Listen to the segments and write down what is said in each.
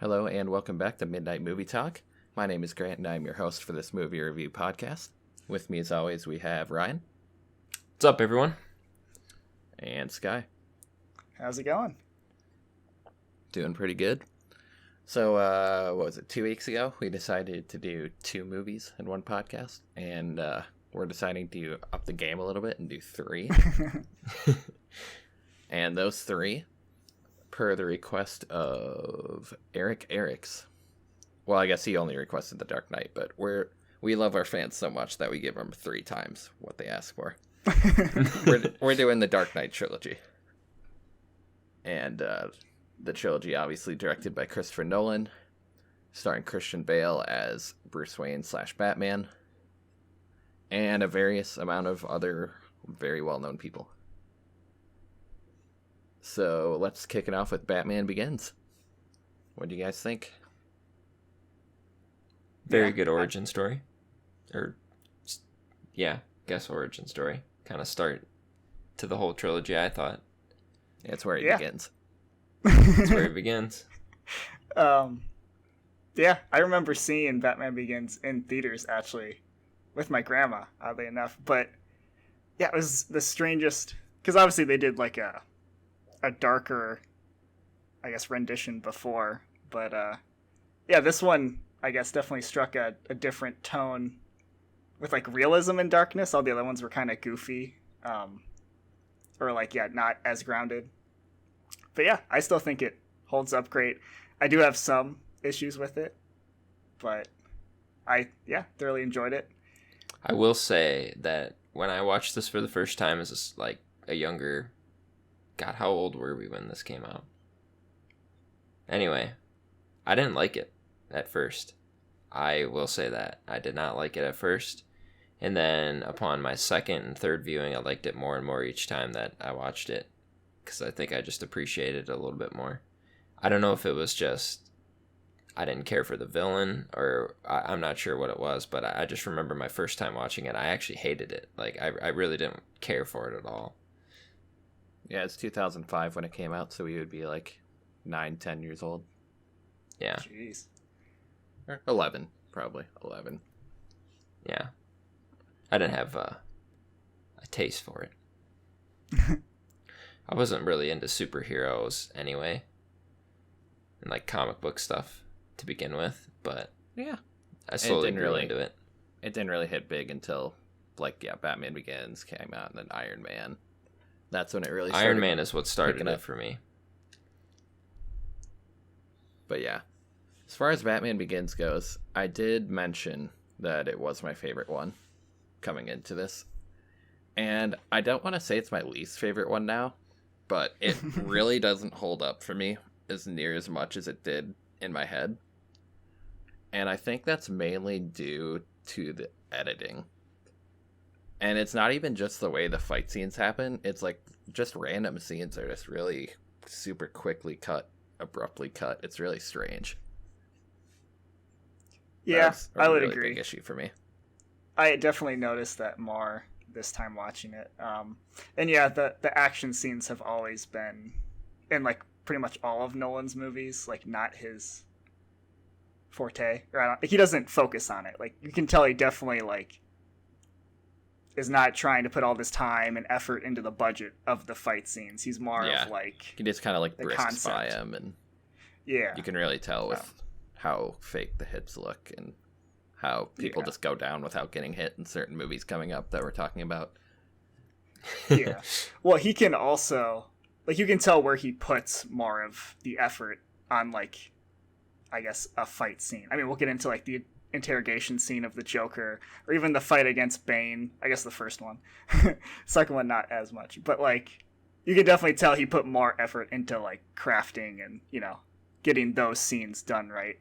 Hello and welcome back to Midnight Movie Talk. My name is Grant and I'm your host for this movie review podcast. With me as always we have Ryan. What's up, everyone? And Sky. How's it going? Doing pretty good. So, what was it, 2 weeks ago? We decided to do 2 movies in one podcast. And we're deciding to up the game a little bit and do 3. And those 3, per the request of Eric Eriks. Well, I guess he only requested The Dark Knight, but we love our fans so much that we give them 3 times what they ask for. we're doing the Dark Knight trilogy. And the trilogy obviously directed by Christopher Nolan, starring Christian Bale as Bruce Wayne / Batman, and a various amount of other very well-known people. So let's kick it off with Batman Begins. What do you guys think? Very good origin story. Guess origin story. Kind of start to the whole trilogy, I thought. Yeah, it's where it begins. That's where it begins. Yeah, I remember seeing Batman Begins in theaters, actually, with my grandma, oddly enough. But, yeah, it was the strangest... Because obviously they did, like, a darker, I guess, rendition before. But, yeah, this one, I guess, definitely struck a different tone with, like, realism and darkness. All the other ones were kind of goofy. Or, like, yeah, not as grounded. But, yeah, I still think it holds up great. I do have some issues with it. But I thoroughly enjoyed it. I will say that when I watched this for the first time as, like, a younger... God, how old were we when this came out? Anyway, I didn't like it at first. I will say that. I did not like it at first. And then upon my second and third viewing, I liked it more and more each time that I watched it. Because I think I just appreciated it a little bit more. I don't know if it was just I didn't care for the villain, or I'm not sure what it was, but I just remember my first time watching it, I actually hated it. Like, I really didn't care for it at all. Yeah, it's 2005 when it came out, so we would be like 9-10 years old. Yeah. Jeez. Or 11, probably. 11. Yeah. I didn't have a taste for it. I wasn't really into superheroes anyway. And like comic book stuff to begin with, but yeah, I slowly grew into it. It didn't really hit big until, like, yeah, Batman Begins came out and then Iron Man. That's when it really started. Iron Man is what started it for me. But yeah, as far as Batman Begins goes, I did mention that it was my favorite one coming into this. And I don't want to say it's my least favorite one now, but it really doesn't hold up for me as near as much as it did in my head. And I think that's mainly due to the editing. And it's not even just the way the fight scenes happen. It's like just random scenes are just really super quickly cut, abruptly cut. It's really strange. Yeah, I would really agree. Big issue for me. I definitely noticed that more this time watching it. And yeah, the action scenes have always been, in like pretty much all of Nolan's movies, like not his forte. Or he doesn't focus on it. Like you can tell he definitely like is not trying to put all this time and effort into the budget of the fight scenes. He's more of like he just kind of like the brisks concept. by him, and yeah, you can really tell with how fake the hits look and how people just go down without getting hit in certain movies coming up that we're talking about. Yeah, well, he can also like you can tell where he puts more of the effort on like I guess a fight scene. I mean, we'll get into like the interrogation scene of the Joker, or even the fight against Bane. I guess the first one. Second one not as much, but like you can definitely tell he put more effort into like crafting and, you know, getting those scenes done right,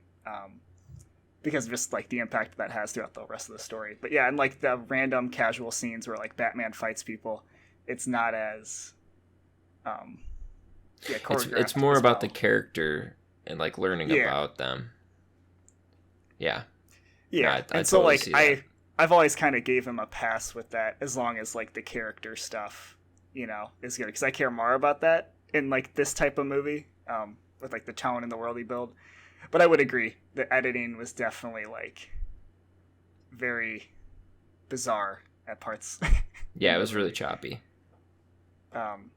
because of just like the impact that has throughout the rest of the story. But yeah, and like the random casual scenes where like Batman fights people, it's not as choreographed. It's more about the character and like learning about them. Yeah. Yeah, I and so totally like I've always kind of gave him a pass with that, as long as like the character stuff, you know, is good, because I care more about that in like this type of movie, with like the tone and the world he built. But I would agree, the editing was definitely like very bizarre at parts. Yeah, it was really choppy. Um,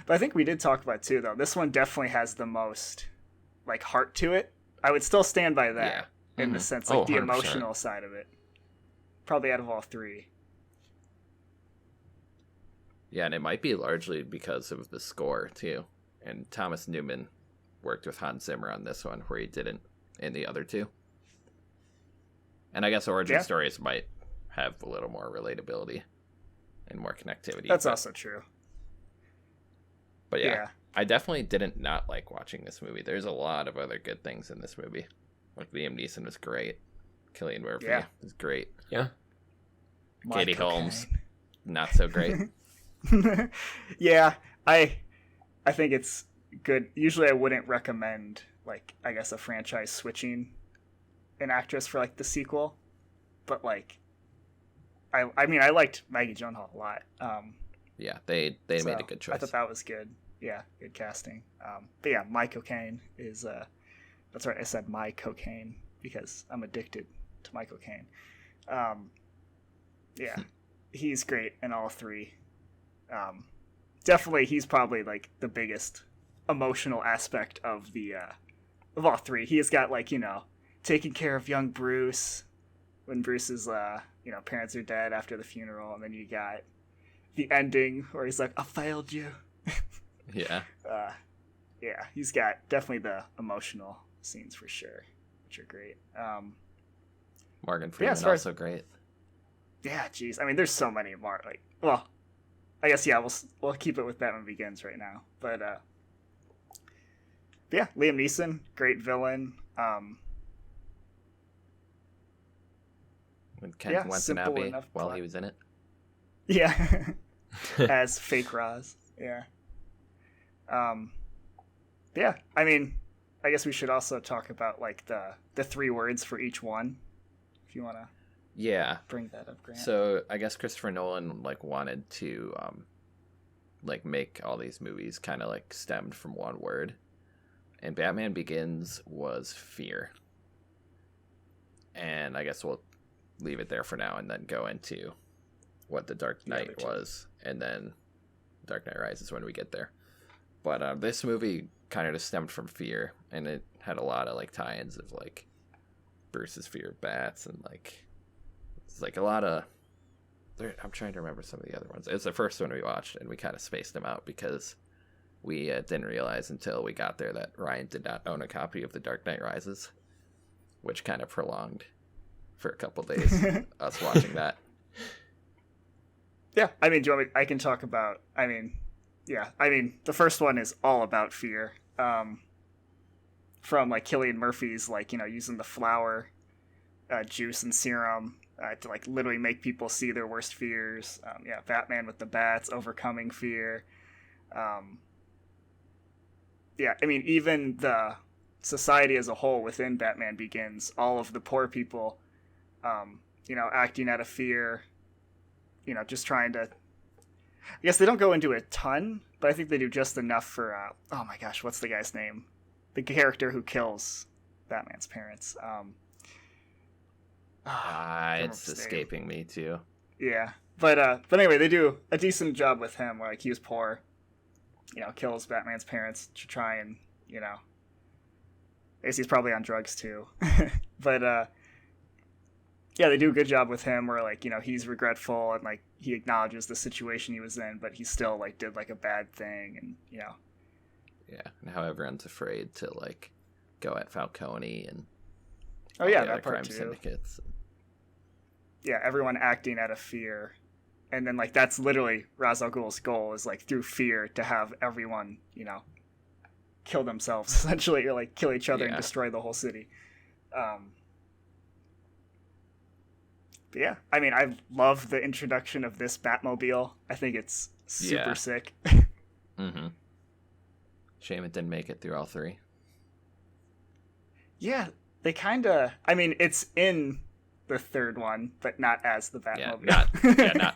but I think we did talk about too, though. This one definitely has the most like heart to it. I would still stand by that in the sense, like the 100%. emotional side of it. Probably out of all three. Yeah, and it might be largely because of the score too. And Thomas Newman worked with Hans Zimmer on this one, where he didn't in the other two. And I guess origin stories might have a little more relatability and more connectivity. That's also true. But yeah, I definitely didn't not like watching this movie. There's a lot of other good things in this movie. Like Liam Neeson was great. Cillian Murphy was great. Yeah. Katie Holmes, not so great. Yeah, I think it's good. Usually I wouldn't recommend, like, I guess a franchise switching an actress for like the sequel, but like I mean I liked Maggie Gyllenhaal a lot. Yeah, they made a good choice. I thought that was good. Yeah, good casting. But yeah, My Cocaine is that's right, I said My Cocaine because I'm addicted to my cocaine. Yeah, he's great in all three. Definitely he's probably like the biggest emotional aspect of the of all three. He has got, like, you know, taking care of young Bruce when Bruce's you know, parents are dead after the funeral, and then you got the ending where he's like, I failed you. Yeah. Yeah, he's got definitely the emotional scenes for sure, which are great. Morgan Freeman also great. Yeah, geez. I mean, there's so many more. Like, well, I guess yeah, we'll keep it with Batman Begins right now. But yeah, Liam Neeson, great villain. When Ken Watanabe while he was in it. Yeah, as fake Roz. Yeah. Yeah. I mean, I guess we should also talk about like the three words for each one, if you want to. Yeah. Bring that up, Grant. So I guess Christopher Nolan like wanted to like make all these movies kind of like stemmed from one word, and Batman Begins was fear. And I guess we'll leave it there for now and then go into what The Dark Knight was, and then Dark Knight Rises when we get there. But this movie kind of just stemmed from fear, and it had a lot of like tie-ins of like Bruce's fear of bats, and like it's like a lot of. I'm trying to remember some of the other ones. It was the first one we watched, and we kind of spaced them out because we didn't realize until we got there that Ryan did not own a copy of The Dark Knight Rises, which kind of prolonged for a couple days us watching that. Yeah, I mean, do you want me? I can talk about. I mean, yeah, I mean, the first one is all about fear. From like Cillian Murphy's, like, you know, using the flower juice and serum to like literally make people see their worst fears. Yeah, Batman with the bats overcoming fear. Yeah, I mean, even the society as a whole within Batman Begins, all of the poor people, you know, acting out of fear, you know, just trying to. I guess they don't go into a ton, but I think they do just enough for. Oh my gosh, what's the guy's name? The character who kills Batman's parents. It's escaping me too. Yeah, but anyway, they do a decent job with him. Like, he was poor, you know, kills Batman's parents to try and, you know. I guess he's probably on drugs too, but yeah, they do a good job with him. Where, like, you know, he's regretful and like he acknowledges the situation he was in, but he still like did like a bad thing, and you know. Yeah, and how everyone's afraid to like go at Falcone and that part crime too. syndicates. Yeah, everyone acting out of fear, and then like that's literally Ra's al Ghul's goal, is like through fear to have everyone, you know, kill themselves essentially, or like kill each other and destroy the whole city. But yeah, I mean, I love the introduction of this Batmobile. I think it's super sick. Mm-hmm. Shame it didn't make it through all three. Yeah, they kind of. I mean, it's in the third one, but not as the Batmobile. Not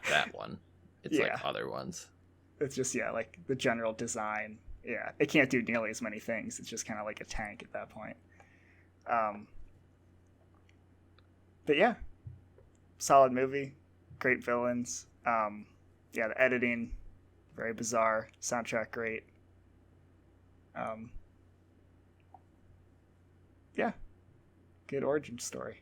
that one. It's like other ones. It's just like the general design. Yeah, it can't do nearly as many things. It's just kind of like a tank at that point. Um, but yeah, solid movie, great villains. Yeah, the editing, very bizarre. Soundtrack, great. Um, yeah, good origin story.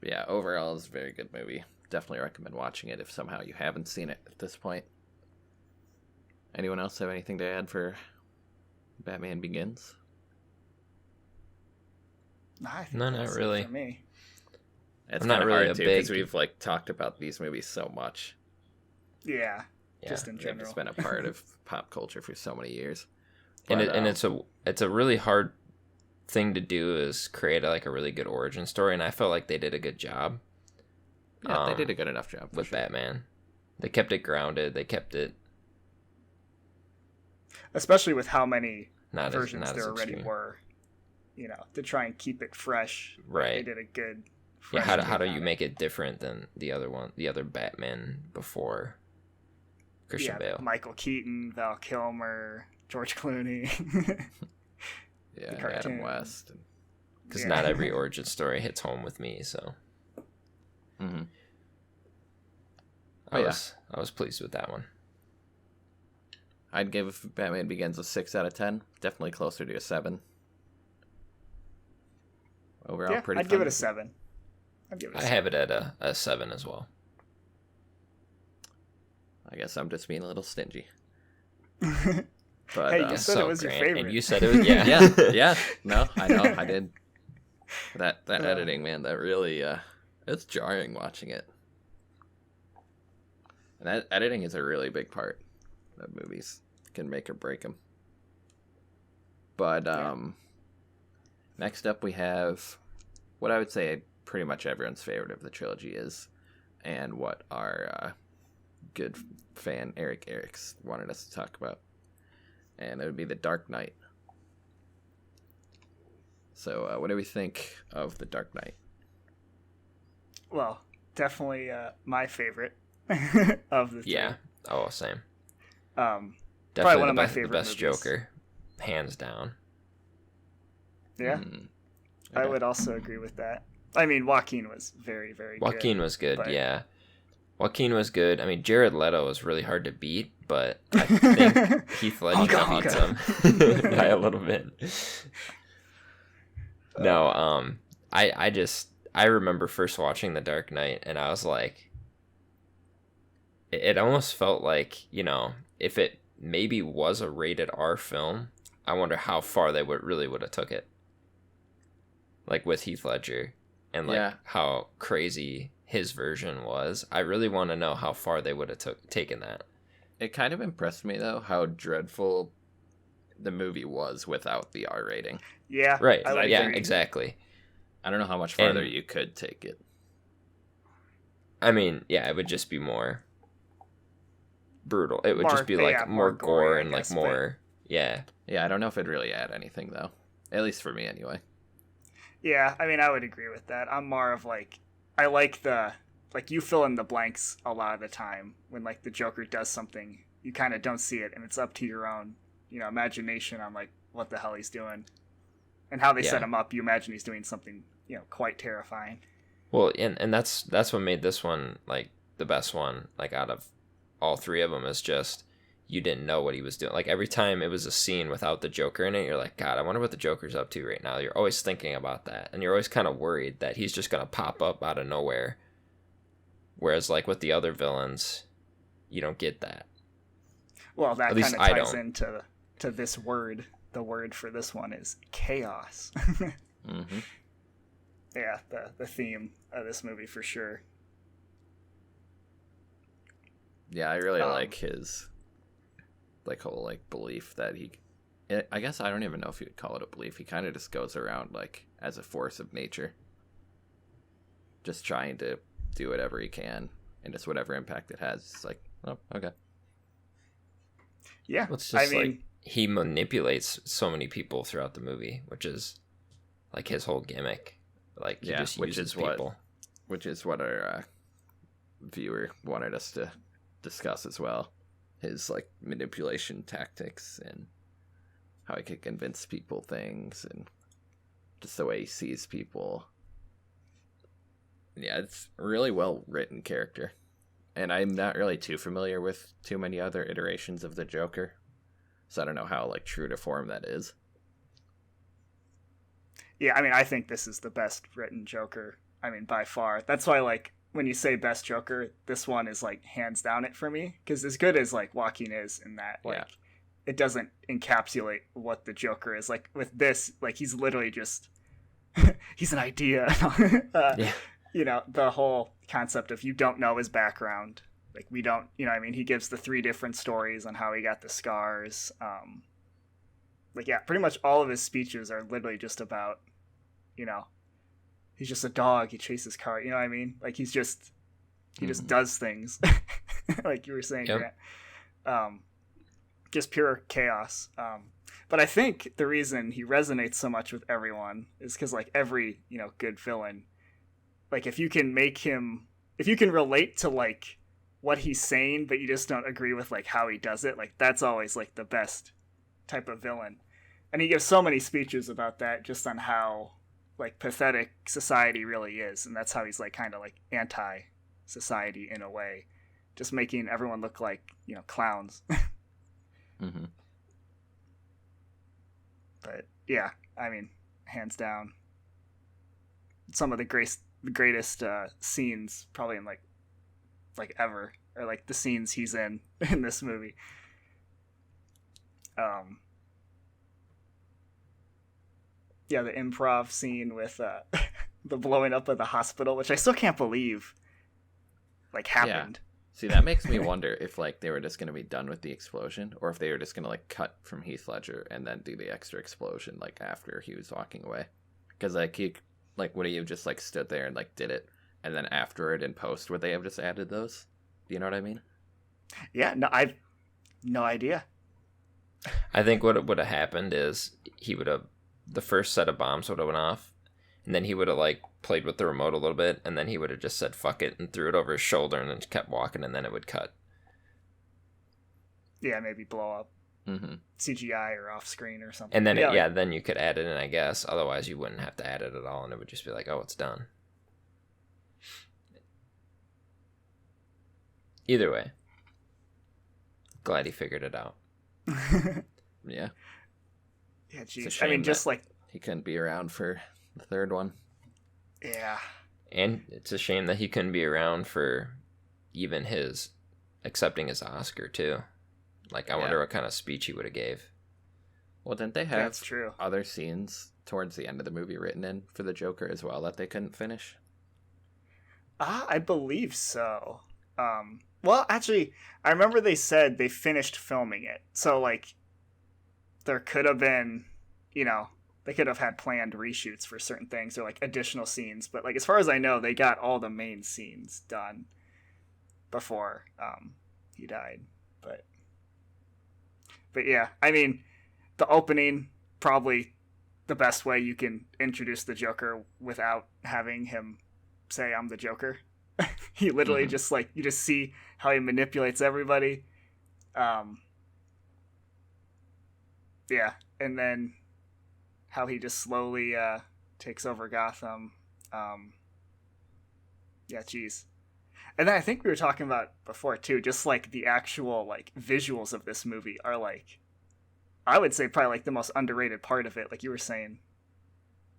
Yeah, overall, it's a very good movie. Definitely recommend watching it if somehow you haven't seen it at this point. Anyone else have anything to add for Batman Begins? I think No, not that's it really. for me. It's I'm not kind of really hard a too because big- we've like talked about these movies so much. Yeah, Yeah. just in They've general. just been a part of pop culture for so many years. And But, it's a really hard thing to do is create a really good origin story, and I felt like they did a good job. yeah, they did a good enough job for with sure. Batman. They kept it grounded. They kept it Especially with how many not versions as there already extreme. were. To try and keep it fresh. They Right. did a good. Yeah, fresh how do take you on make it different than the other Batman before Christian Yeah, Bale? Michael Keaton, Val Kilmer, George Clooney. Yeah, The and cartoon. Adam West. Because Yeah. not every origin story hits home with me, so Mm-hmm. I Oh, yeah. was pleased with that one. I'd give Batman Begins a 6 out of 10. Definitely closer to a 7. Overall, Yeah, pretty I'd fun give it a movie. 7. I'd give it a I 7. have it at a 7 as well. I guess I'm just being a little stingy. Hey, But you said it was your Grant, favorite. and you said it was yeah. No, I know, I did. That Uh. editing, man, that really it's jarring watching it. And that editing is a really big part of movies. Can make or break them. But next up we have what I would say pretty much everyone's favorite of the trilogy is, and what our good fan Eric Erics wanted us to talk about. And it would be The Dark Knight. So, what do we think of The Dark Knight? Well, definitely my favorite of the three. Yeah. Oh, same. Probably Definitely one of my the favorite best movies. Joker, hands down. Yeah, Hmm. I Okay. would also agree with that. I mean, Joaquin was very, very Joaquin good. was good, but- yeah. Joaquin was good. I mean, Jared Leto was really hard to beat, but I think Heath Ledger Honka, beats honka. him by a little bit. No, I remember first watching The Dark Knight, and I was like, it almost felt like, if it maybe was a rated R film, I wonder how far they would have took it. Like with Heath Ledger, and like Yeah. how crazy his version was. I really want to know how far they would have taken that. It kind of impressed me, though, how dreadful the movie was without the R rating. Yeah, Right? I would Yeah, agree. exactly. I don't know how much farther And- you could take it. I mean, yeah, it would just be more brutal. It would More- just be like yeah, more more gory, gore I and like guess, but- more, yeah. Yeah, I don't know if it'd really add anything, though. At least for me, anyway. Yeah, I mean, I would agree with that. I'm more of like, I like you fill in the blanks a lot of the time when like the Joker does something, you kind of don't see it, and it's up to your own, imagination on like what the hell he's doing, and how they set Yeah. him up. You imagine he's doing something, quite terrifying. Well, and that's what made this one like the best one, like out of all three of them, is just you didn't know what he was doing. Like every time it was a scene without the Joker in it, you're like, God, I wonder what the Joker's up to right now. You're always thinking about that, and you're always kind of worried that he's just gonna pop up out of nowhere. Whereas like with the other villains, you don't get that. Well, that At least kind of I ties don't. into this word. The word for this one is chaos. Mm-hmm. Yeah, the theme of this movie for sure. Yeah, I really Um, like his whole belief that I guess I don't even know if you would call it a belief. He kind of just goes around like as a force of nature, just trying to do whatever he can, and just whatever impact it has. It's like, oh, okay. Yeah, Well, it's I just mean, like he manipulates so many people throughout the movie, which is like his whole gimmick. Like he Yeah, just which uses is what- people. Which is what our viewer wanted us to discuss as well. His manipulation tactics and how he could convince people things, and just the way he sees people. Yeah, it's a really well written character. And I'm not really too familiar with too many other iterations of the Joker. So I don't know how like true to form that is. Yeah, I mean, I think this is the best written Joker. I mean, by far. That's why, like, when you say best Joker, this one is like hands down it for me. Because as good as like Joaquin is in that, like, Yeah. it doesn't encapsulate what the Joker is. Like with this, like he's literally just he's an idea. Yeah. You know, the whole concept of you don't know his background. Like we don't, you know, I mean, he gives the 3 different stories on how he got the scars. Like yeah, pretty much all of his speeches are literally just about, you know, he's just a dog. He chases cars. You know what I mean? Like he just does things, like you were saying, Yep. Grant. Just pure chaos. But I think the reason he resonates so much with everyone is because like every, you know, good villain, like if you can relate to like what he's saying, but you just don't agree with like how he does it, like that's always like the best type of villain. And he gives so many speeches about that, just on how like pathetic society really is, and that's how he's like kind of like anti-society in a way, just making everyone look like, you know, clowns. Mm-hmm. But yeah, I mean, hands down, some of the greatest scenes probably in like ever, or like the scenes he's in this movie. Yeah, the improv scene with the blowing up of the hospital, which I still can't believe like happened. See, that makes me wonder if like they were just going to be done with the explosion, or if they were just going to like cut from Heath Ledger and then do the extra explosion like after he was walking away. Because like he, like, would he have just like stood there and like did it, and then afterward in post would they have just added those? Do you know what I mean? Yeah, no, I've no idea. I think what would have happened is the first set of bombs would have went off, and then he would have like played with the remote a little bit, and then he would have just said fuck it and threw it over his shoulder and then kept walking, and then it would cut. Yeah, maybe blow up Mm-hmm. CGI or off screen or something. And then yeah, then you could add it in, I guess. Otherwise you wouldn't have to add it at all, and it would just be like, oh, it's done. Either way, glad he figured it out. Yeah. Yeah, It's a geez. I shame mean, just that like he couldn't be around for the third one. yeah. And it's a shame that he couldn't be around for even his accepting his Oscar too. Like, I wonder what kind of speech he would have gave. Well, didn't they have That's true. other scenes towards the end of the movie written in for the Joker as well that they couldn't finish? I believe so. Well, actually, I remember they said they finished filming it. So, like, there could have been, you know, they could have had planned reshoots for certain things or, like, additional scenes. But, like, as far as I know, they got all the main scenes done before he died. But yeah, I mean, the opening, probably the best way you can introduce the Joker without having him say, I'm the Joker. He literally just, like, you just see how he manipulates everybody. Yeah, and then how he just slowly takes over Gotham. Yeah, geez. And then I think we were talking about before too, just like the actual like visuals of this movie are like, I would say probably like the most underrated part of it. Like you were saying,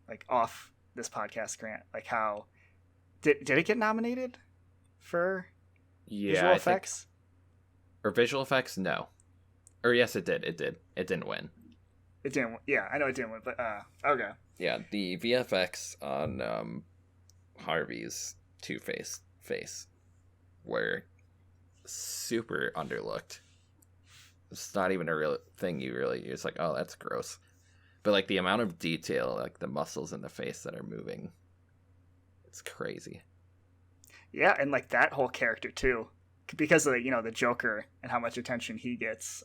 like off this podcast, Grant, like how did it get nominated for visual effects? Or visual effects? No. Or yes, it did. It did. It didn't win. It didn't. Yeah, I know it didn't win, but okay. Yeah, the VFX on Harvey's Two-Face face were super underlooked. It's not even a real thing. You're just like, oh, that's gross. But like the amount of detail, like the muscles in the face that are moving, it's crazy. Yeah, and like that whole character too, because of the, you know, the Joker and how much attention he gets.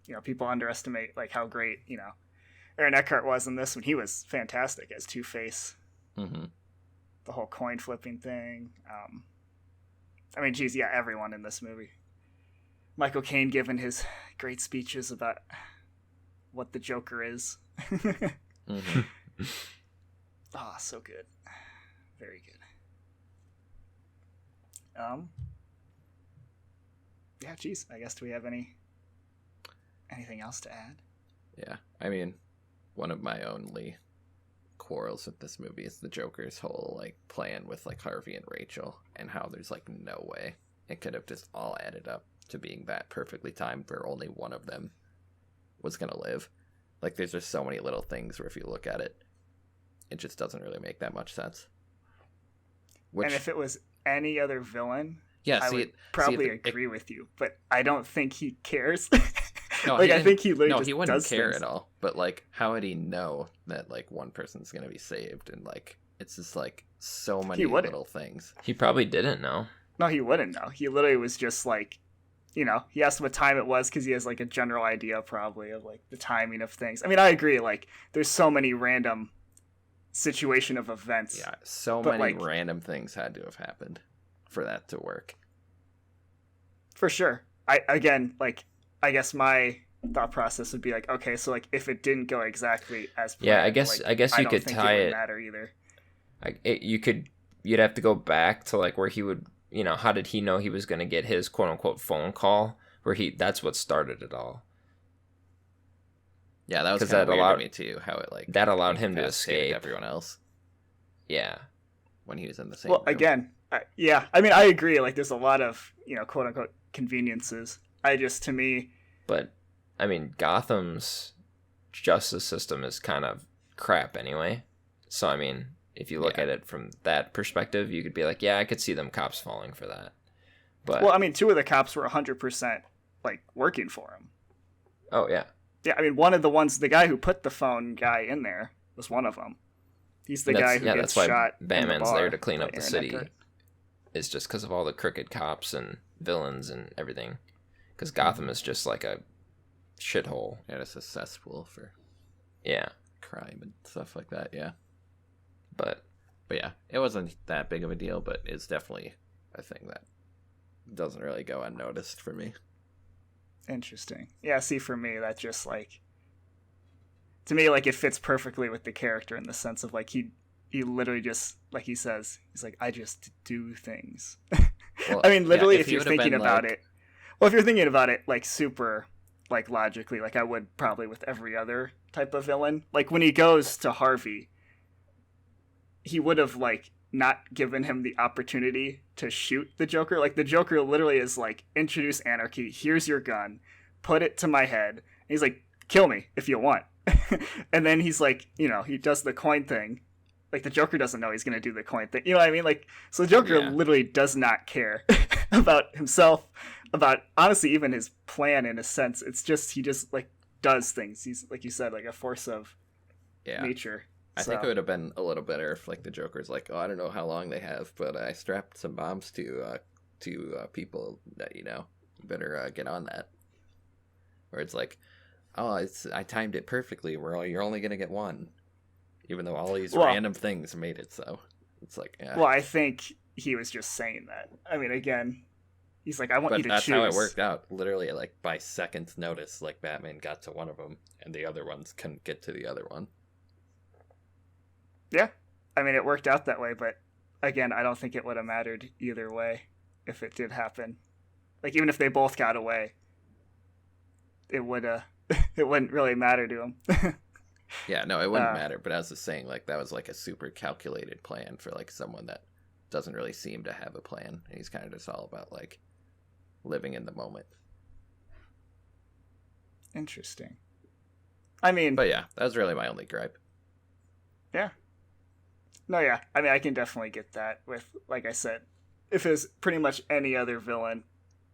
You know, people underestimate like how great, you know, Aaron Eckhart was in this when he was fantastic as Two-Face. Mm-hmm. The whole coin flipping thing. I mean, geez, yeah, everyone in this movie. Michael Caine giving his great speeches about what the Joker is. Mhm. Oh, so good. Very good. Yeah, geez. I guess do we have anything else to add? Yeah, I mean, one of my only quarrels with this movie is the Joker's whole like plan with like Harvey and Rachel, and how there's like no way it could have just all added up to being that perfectly timed where only one of them was gonna live. Like, there's just so many little things where if you look at it, it just doesn't really make that much sense. Which, And if it was any other villain, yeah, I see, would it, probably see, it, agree with you, but I don't think he cares. no, like, he I think he literally no, just he wouldn't does care things. at all. But like, how would he know that like one person's gonna be saved? And like, it's just like so many wouldn't. little things. He probably didn't know. No, he wouldn't know. He literally was just like, he asked what time it was because he has like a general idea probably of like the timing of things. I mean, I agree. Like, there's so many random situation of events. Yeah, so But, many like, random things had to have happened for that to work. For sure. I guess my thought process would be like, okay, so like if it didn't go exactly as planned, Yeah, I guess you don't could think tie it would it. matter either. You'd have to go back to like where he would, how did he know he was going to get his quote unquote phone call where that's what started it all. Yeah, that was 'Cause kind of that weird allowed- to me too. How it like that allowed him to incapacitated escape. everyone else Yeah. when he was in the same. Well, room. again, yeah, I mean, I agree. Like, there's a lot of quote unquote conveniences. To me, But I mean, Gotham's justice system is kind of crap anyway. So I mean, if you look Yeah. at it from that perspective, you could be like, yeah, I could see them cops falling for that. But well, I mean, two of the cops were 100% like working for him. oh yeah, Yeah, I mean, one of the guy who put the phone guy in there was one of them. He's the guy who gets that's why shot. in the Batman's bar there to clean by up the Aaron city. Eckhart. It's just because of all the crooked cops and villains and everything. Because Gotham is just like a shithole. Yeah, it's a cesspool for Yeah, crime and stuff like that. Yeah, but but yeah, it wasn't that big of a deal, but it's definitely a thing that doesn't really go unnoticed for me. Interesting. Yeah, see, for me, that just like, to me, like, it fits perfectly with the character in the sense of like he literally just, like he says, he's like, I just do things. Well, I mean, literally, yeah, if he you're would've thinking been, about like- it, well, if you're thinking about it like super, like logically, like I would probably with every other type of villain, like when he goes to Harvey, he would have like not given him the opportunity to shoot the Joker. Like, the Joker literally is like, introduce anarchy. Here's your gun. Put it to my head. And he's like, kill me if you want. And then he's like, he does the coin thing. Like, the Joker doesn't know he's going to do the coin thing. You know what I mean? Like, so the Joker Yeah. literally does not care about himself, about, honestly, even his plan in a sense. It's just, he just, like, does things. He's, like you said, like a force of Yeah, nature. I think it would have been a little better if like the Joker's like, oh, I don't know how long they have, but I strapped some bombs to people that you better get on that. Where it's like, oh, I timed it perfectly. You're only gonna get one, even though all these Well- random things made it so. It's like, yeah. Well, I think he was just saying that. I mean, again, he's like, I want But you to that's choose. how it worked out. Literally, like by seconds' notice, like Batman got to one of them, and the other ones couldn't get to the other one. Yeah. I mean, it worked out that way, but again, I don't think it would have mattered either way if it did happen. Like, even if they both got away, it wouldn't really matter to him. Yeah, no, it wouldn't matter. But I was just saying, like that was like a super calculated plan for like someone that doesn't really seem to have a plan, and he's kind of just all about like living in the moment. Interesting. I mean, But yeah, that was really my only gripe. yeah. No, yeah. I mean, I can definitely get that with, like I said, if it was pretty much any other villain,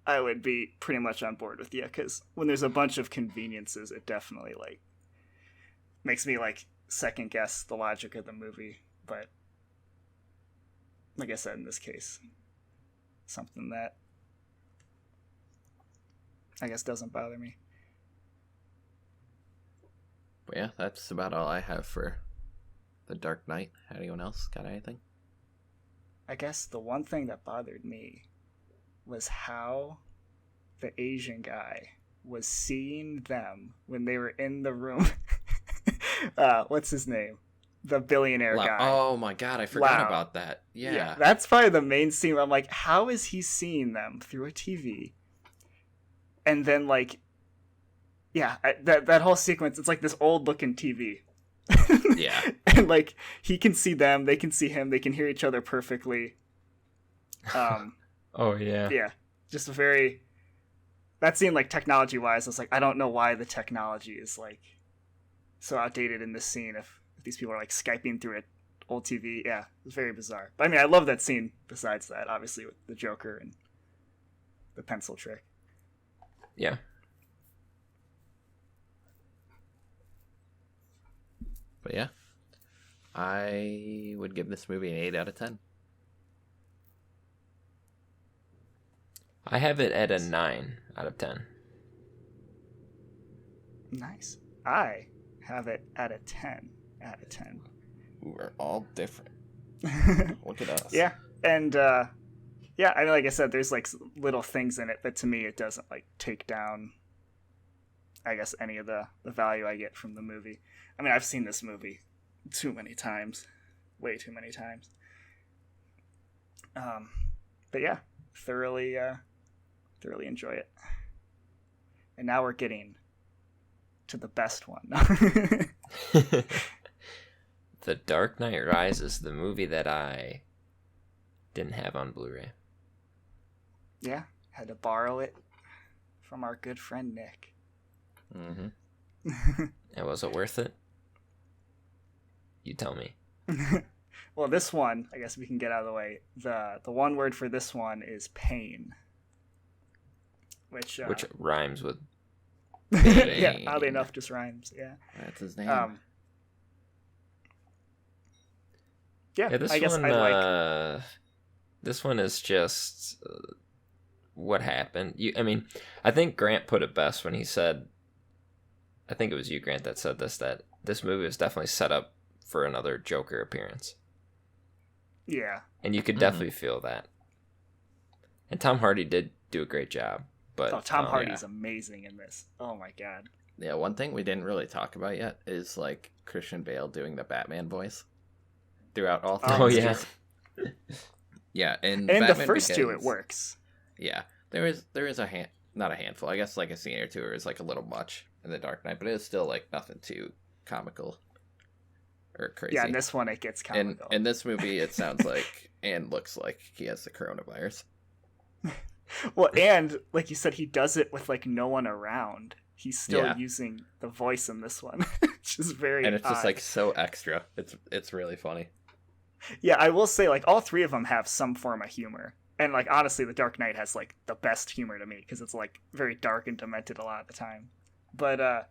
I would be pretty much on board with you, because when there's a bunch of conveniences, it definitely, like, makes me, like, second guess the logic of the movie. But, like I said, in this case, something that I guess doesn't bother me. But yeah, that's about all I have for The Dark Knight. Anyone else got anything? I guess the one thing that bothered me was how the Asian guy was seeing them when they were in the room What's his name? The billionaire guy. Oh my god, I forgot Loud. about that. Yeah. That's probably the main scene where I'm like, how is he seeing them through a TV? And then like, that whole sequence, it's like this old looking TV. Yeah. And like he can see them, they can see him, they can hear each other perfectly. Oh yeah. Yeah, just a very, that scene, like technology wise, I was like, I don't know why the technology is like so outdated in this scene if these people are like Skyping through an old TV. Yeah, it's very bizarre. But I mean, I love that scene besides that, obviously, with the Joker and the pencil trick. Yeah. But yeah, I would give this movie an 8 out of 10. I have it at a 9 out of 10. Nice. I have it at a 10 out of 10. We're all different. Look at us. Yeah, and yeah, I mean, like I said, there's like little things in it, but to me, it doesn't like take down, I guess, any of the value I get from the movie. I mean, I've seen this movie too many times, way too many times. But yeah, thoroughly enjoy it. And now we're getting to the best one. The Dark Knight Rises, the movie that I didn't have on Blu-ray. Yeah, had to borrow it from our good friend Nick. Mm-hmm. And was it worth it? You tell me. Well, this one, I guess we can get out of the way. The one word for this one is pain. Which rhymes with yeah, oddly enough, just rhymes. Yeah, That's his name. Yeah, this I guess one, I like. This one is just what happened. I mean, I think Grant put it best when he said, I think it was you, Grant, that said this, that this movie is definitely set up for another Joker appearance. Yeah. And you could definitely feel that. And Tom Hardy did do a great job. But Tom Hardy's amazing in this. Oh my god. Yeah, one thing we didn't really talk about yet is like Christian Bale doing the Batman voice throughout all three. Oh yeah. Yeah, and the Batman first two Begins, it works. Yeah, there is not a handful. I guess like a scene or two is like a little much in the Dark Knight, but it's still like nothing too comical or crazy. Yeah, in this one it gets comical. In this movie, it sounds like and looks like he has the coronavirus. Well, and like you said, he does it with like no one around. He's still using the voice in this one, which is very and it's odd. just like so extra. It's really funny. Yeah, I will say like all three of them have some form of humor, and like honestly, The Dark Knight has like the best humor to me because it's like very dark and demented a lot of the time. But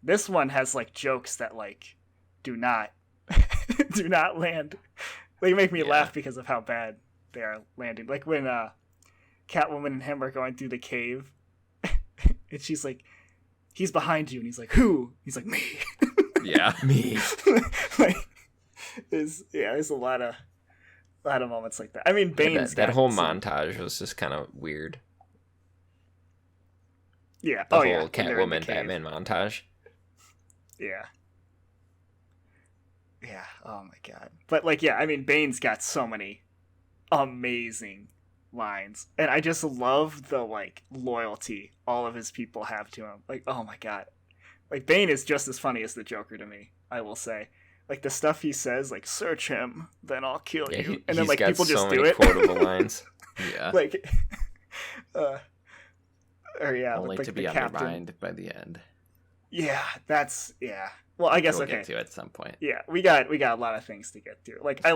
this one has like jokes that like do not land. They make me laugh because of how bad they are landing. Like when Catwoman and him are going through the cave, and she's like, "He's behind you," and he's like, "Who?" He's like, "Me." Yeah, me. Like, there's a lot of moments like that. I mean, Bane's that whole montage was just kind of weird. Yeah, the whole Catwoman Batman montage. Yeah. Yeah. Oh my god. But like, yeah, I mean, Bane's got so many amazing lines, and I just love the like loyalty all of his people have to him. Like, oh my god, like Bane is just as funny as the Joker to me, I will say. Like the stuff he says, like "search him, then I'll kill you," and then like people just do it. Quotable lines. Yeah, like, or yeah, only with, like, to be undermined by the end. Yeah, that's Well, I guess we'll okay. get to it at some point. Yeah, we got a lot of things to get through. Like I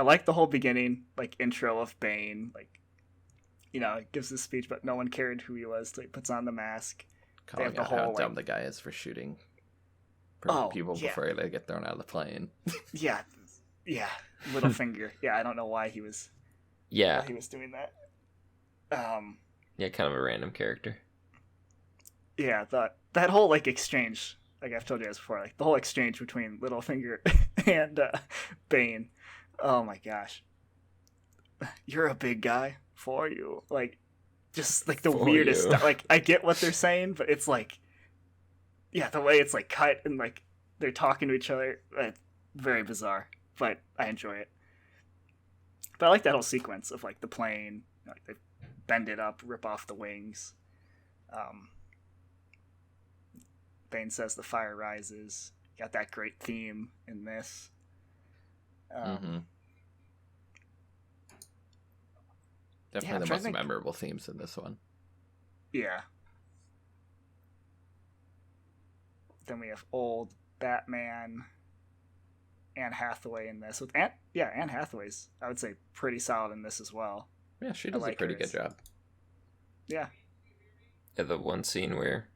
like the whole beginning, like intro of Bane, like, you know, it gives this speech, but no one cared who he was. So he puts on the mask. Calling out how dumb the guy is for shooting people before they get thrown out of the plane. Yeah, little finger. Yeah, I don't know why he was. Yeah, why he was doing that. Yeah, kind of a random character. Yeah, that whole like exchange, like I've told you guys before, like the whole exchange between Littlefinger and Bane. Oh my gosh, you're a big guy for you. Like, just like the weirdest stuff. Like I get what they're saying, but it's like, yeah, the way it's like cut and like they're talking to each other. Very bizarre, but I enjoy it. But I like that whole sequence of like the plane, like they bend it up, rip off the wings. Bane says the fire rises. Got that great theme in this. Definitely the most memorable themes in this one. Yeah. Then we have old Batman, Anne Hathaway in this. With Anne Hathaway's, I would say, pretty solid in this as well. Yeah, she does a pretty good job. Yeah. Yeah, the one scene where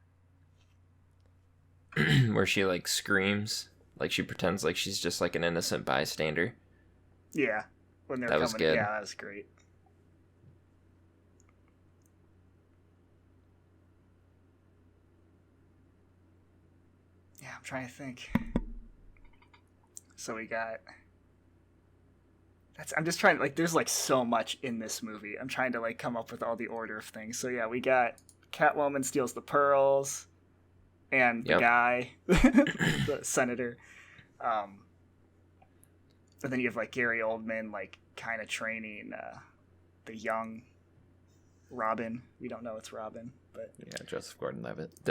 where she like screams, like she pretends like she's just like an innocent bystander. Yeah. When they're that was good. Yeah, that was great. Yeah, I'm trying to think. So we got. I'm just trying to like. There's like so much in this movie. I'm trying to like come up with all the order of things. So yeah, we got Catwoman steals the pearls, and the guy, the senator. And then you have like Gary Oldman like kind of training the young Robin. We don't know it's Robin, but yeah, Joseph Gordon-Levitt.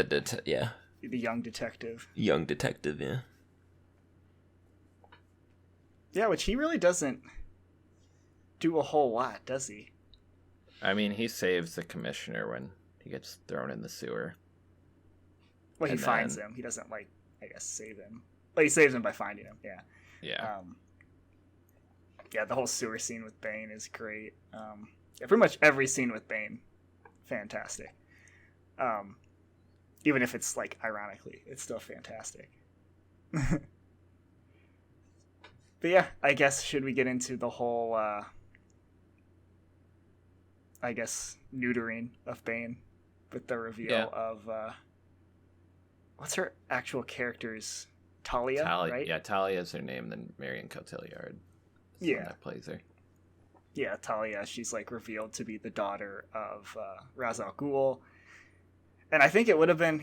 The young detective. Young detective, yeah. Yeah, which he really doesn't do a whole lot, does he? I mean, he saves the commissioner when he gets thrown in the sewer. Well, he finds him. He doesn't, like, I guess, save him. Well, he saves him by finding him, yeah. Yeah. Yeah, the whole sewer scene with Bane is great. Yeah, pretty much every scene with Bane, fantastic. Even if it's, like, ironically, it's still fantastic. But yeah, I guess, should we get into the whole, I guess, neutering of Bane with the reveal of, what's her actual character's, Talia, right? Yeah, Talia is her name, then Marion Cotillard is the one that plays her. Yeah, Talia, she's, like, revealed to be the daughter of Ra's al Ghul. And I think it would have been,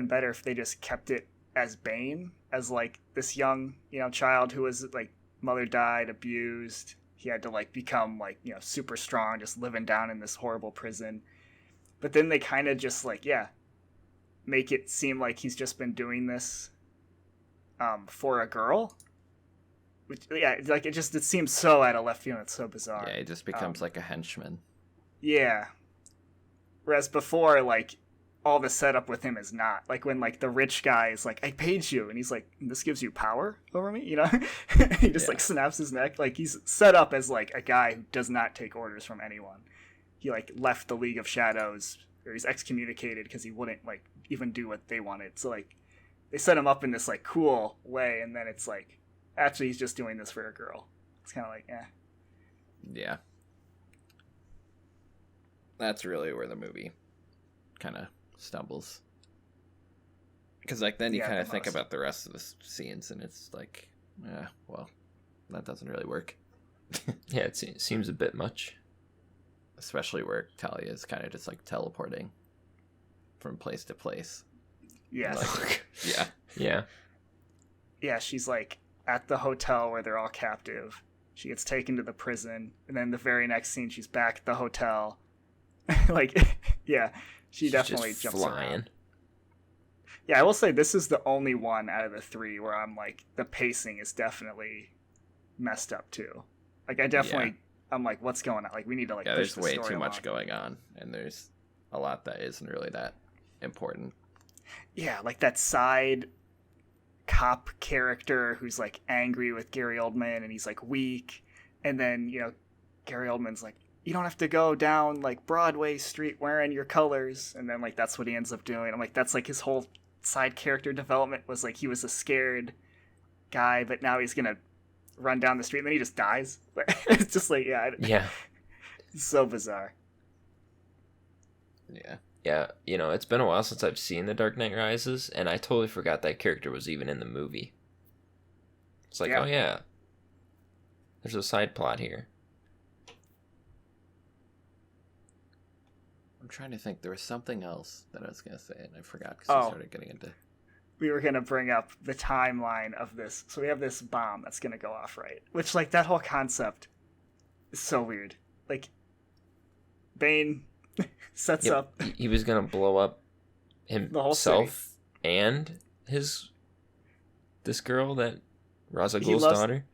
better if they just kept it as Bane, as, like, this young, child who was, like, mother died, abused. He had to, like, become, like, super strong, just living down in this horrible prison. But then they kind of just, like, make it seem like he's just been doing this for a girl. Which, like, it seems so out of left field. It's so bizarre. Yeah, it just becomes, like, a henchman. Yeah. Whereas before, like, all the setup with him is not. Like, when, like, the rich guy is like, I paid you. And he's like, this gives you power over me? He just, like, snaps his neck. Like, he's set up as, like, a guy who does not take orders from anyone. He, like, left the League of Shadows, or he's excommunicated because he wouldn't, like, even do what they wanted. So, like, they set him up in this, like, cool way, and then it's like, actually, he's just doing this for a girl. It's kind of like, Yeah. That's really where the movie kind of stumbles. Because, like, then you kind of think about the rest of the scenes, and it's like, well, that doesn't really work. Yeah, it seems a bit much. Especially where Talia is kind of just, like, teleporting from place to place. Yeah. Like, yeah. Yeah. Yeah, she's, like, at the hotel where they're all captive. She gets taken to the prison, and then the very next scene, she's back at the hotel. Like, yeah, she's definitely just jumps flying around. Yeah, I will say this is the only one out of the three where I'm like, the pacing is definitely messed up too. Like, I definitely, I'm like, what's going on? Like, we need to, like, push there's way too much along. going on, and there's a lot that isn't really that important. Yeah, like that side cop character who's, like, angry with Gary Oldman, and he's, like, weak, and then, Gary Oldman's like, you don't have to go down, like, Broadway Street wearing your colors, and then, like, that's what he ends up doing. I'm like, that's, like, his whole side character development was, like, he was a scared guy, but now he's gonna run down the street, and then he just dies. It's just like, yeah, it's so bizarre. Yeah, it's been a while since I've seen The Dark Knight Rises, and I totally forgot that character was even in the movie. It's like, oh yeah, there's a side plot here. I'm trying to think. There was something else that I was going to say, and I forgot because we started getting into... we were gonna bring up the timeline of this. So we have this bomb that's gonna go off, right? Which, like, that whole concept is so weird. Like, Bane sets Yep, up he was gonna blow up the whole city. himself and this girl, that Ra's al He Ghul's loves- daughter.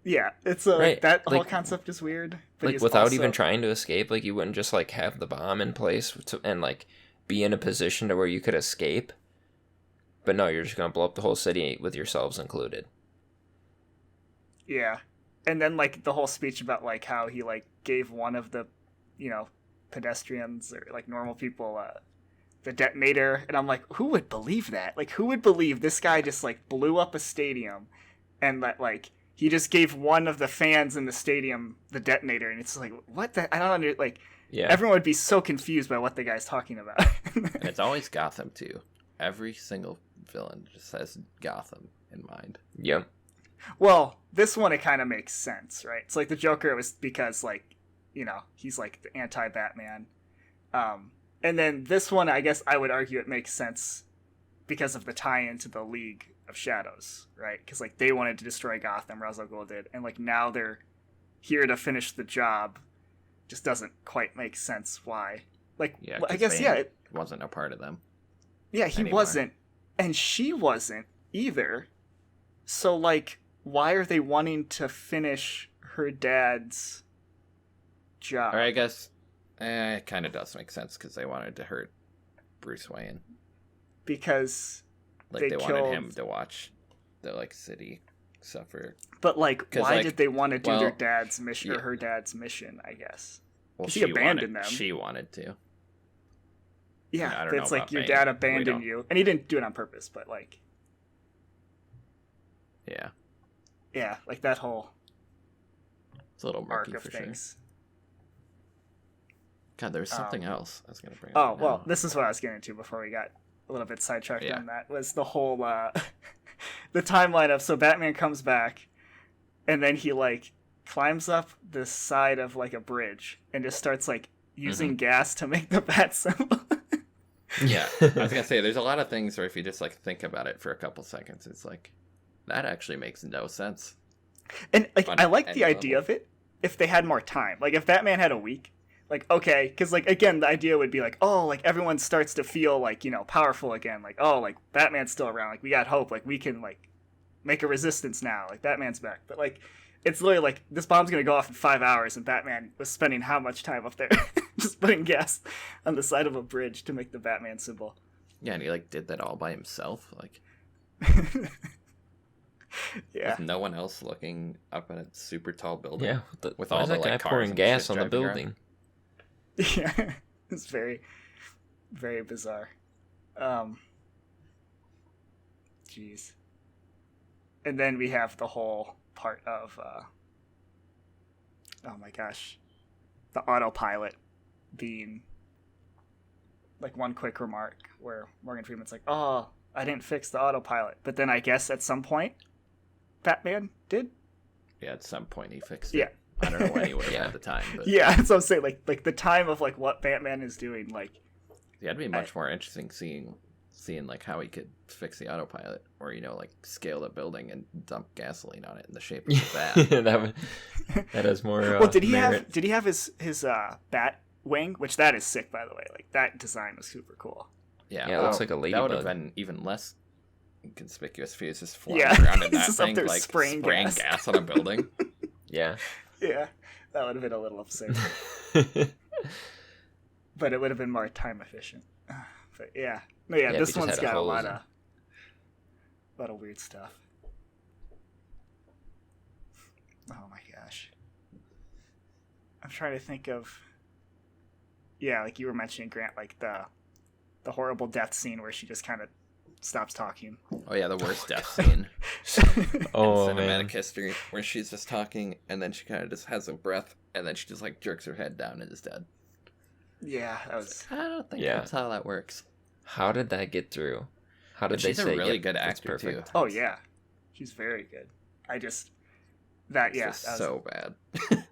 Yeah, it's Right, that whole like- concept is weird. But Like, he's without also- even trying to escape, like, you wouldn't just, like, have the bomb in place and, like, be in a position to where you could escape. But no, you're just gonna blow up the whole city with yourselves included. Yeah, and then, like, the whole speech about, like, how he, like, gave one of the, pedestrians or, like, normal people the detonator, and I'm like, who would believe that? Like, who would believe this guy just, like, blew up a stadium and that, like, he just gave one of the fans in the stadium the detonator, and it's like, what the, I don't like, Yeah. everyone would be so confused by what the guy's talking about. And it's always Gotham too. Every single villain just has Gotham in mind. Yep. Well, this one, it kind of makes sense, right? It's like the Joker, it was because, like, he's like the anti-Batman. And then this one, I guess I would argue it makes sense because of the tie-in to the League of Shadows, right? Because, like, they wanted to destroy Gotham, Ra's al Ghul did, and, like, now they're here to finish the job. Just doesn't quite make sense why. Like, Yeah, well, I 'cause guess, Bane yeah, wasn't a part of them. yeah, he anymore. wasn't, and she wasn't either. So, like, why are they wanting to finish her dad's job? Or I guess it kind of does make sense because they wanted to hurt Bruce Wayne. Because, Like they wanted him killed- to watch the like city suffer. but, like, 'Cause, why like, did they want to do their well, dad's mission or yeah. her dad's mission? I guess. Well, 'Cause he abandoned them. She wanted to. Yeah, I don't know it's like about your Bane. dad We abandoned don't- you, and he didn't do it on purpose, but, like, Yeah, yeah, like that whole it's a little arc murky of for things. sure. God, there was something else I was gonna bring. Oh, up well, now. this is what I was getting into before we got a little bit sidetracked Yeah. on that, was the whole, the timeline of, so Batman comes back, and then he, like, climbs up the side of, like, a bridge, and just starts, like, using Mm-hmm. gas to make the bat symbol. Yeah, I was gonna say there's a lot of things where if you just like think about it for a couple seconds, it's like that actually makes no sense. And, like, On I like any the idea level. of it if they had more time. Like, if Batman had a week, like, okay, because, like, again, the idea would be, like, oh, like, everyone starts to feel, like, powerful again. Like, oh, like, Batman's still around. Like, we got hope. Like, we can, like, make a resistance now. Like, Batman's back. But, like, it's literally, like, this bomb's going to go off in 5 hours, and Batman was spending how much time up there? Just putting gas on the side of a bridge to make the Batman symbol. Yeah, and he like did that all by himself, like Yeah. with no one else looking up at a super tall building. Yeah. With Why all is the that guy like cars pouring and gas shit on the driving around. building? Yeah. It's very, very bizarre. Jeez. And then we have the whole part of, oh my gosh, the autopilot being, like, one quick remark where Morgan Freeman's like, oh, I didn't fix the autopilot. But then I guess at some point, Batman did? Yeah, at some point he fixed it. Yeah. I don't know when he would have Yeah. had the time, but Yeah, that's what I'm saying. Like the time of, like, what Batman is doing, like, yeah, it'd be much more interesting seeing like how he could fix the autopilot, or like scale the building and dump gasoline on it in the shape of a bat. that has more. well, did he merit. have his bat wing? Which, that is sick, by the way. Like, that design was super cool. Yeah, Yeah, it looks like a That would ladybug. have been even less conspicuous if he was just flying Yeah, around in he's that just up thing, there like spraying gas. gas on a building. Yeah. Yeah, that would have been a little absurd, but it would have been more time efficient. But yeah, no, yeah, Yeah, this if he just one's had a got a hose lot and- of weird stuff. Oh my gosh, I'm trying to think of. Yeah, like you were mentioning, Grant, like the horrible death scene where she just kind of stops talking. Oh yeah, the worst death scene Oh in cinematic man. history, where she's just talking and then she kind of just has a breath and then she just like jerks her head down and is dead. Yeah, that was. I don't think Yeah. that's how that works. How did that get through? How did But they she's a say? really "Yep, good that's actor, perfect"? too. Oh yeah, she's very good. I just that yeah, It's that was- so bad.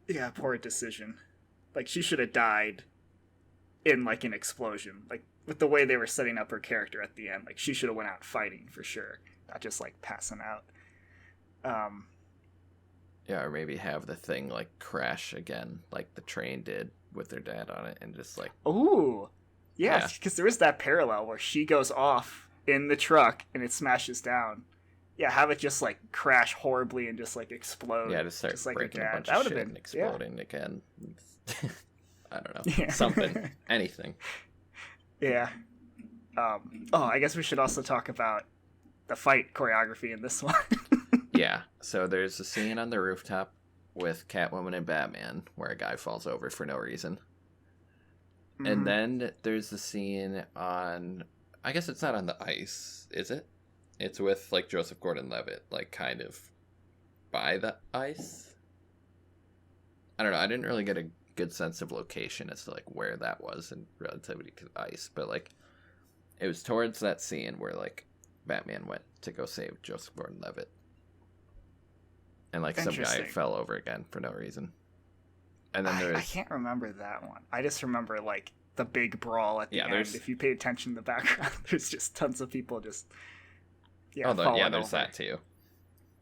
yeah, poor decision. Like, she should have died in like an explosion. Like with the way they were setting up her character at the end, like she should have went out fighting for sure, not just like passing out. Yeah, or maybe have the thing like crash again, like the train did with their dad on it, and just like, Ooh, yeah, Yeah. because there is that parallel where she goes off in the truck and it smashes down. Yeah, have it just like crash horribly and just like explode. yeah, just start just like her breaking a dad. bunch That of would've shit been- and exploding again. I don't know, Yeah. something, anything. Yeah. I guess we should also talk about the fight choreography in this one. Yeah, so there's a scene on the rooftop with Catwoman and Batman where a guy falls over for no reason. Mhm. And then there's the scene on, I guess it's not on the ice, is it? It's with like Joseph Gordon-Levitt, like kind of by the ice. I don't know. I didn't really get a good sense of location as to like where that was in relativity to the ice, but like it was towards that scene where like Batman went to go save Joseph Gordon-Levitt, and like some guy Interesting. fell over again for no reason. And then I there's can't remember that one. I just remember like the big brawl at the Yeah, end. there's- If you pay attention to the background, there's just tons of people just yeah, falling there's over. that too.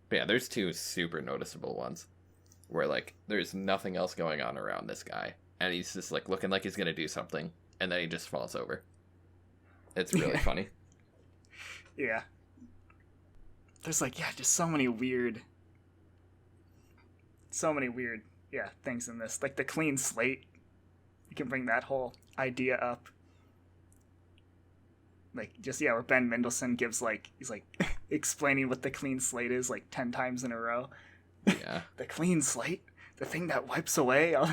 But yeah, there's two super noticeable ones where like there's nothing else going on around this guy, and he's just like looking like he's gonna do something, and then he just falls over. It's really Yeah. funny. Yeah. There's like just so many weird things in this. Like the clean slate. You can bring that whole idea up. Like just where Ben Mendelsohn gives like he's like explaining what the clean slate is like 10 times in a row. Yeah. The clean slate, the thing that wipes away all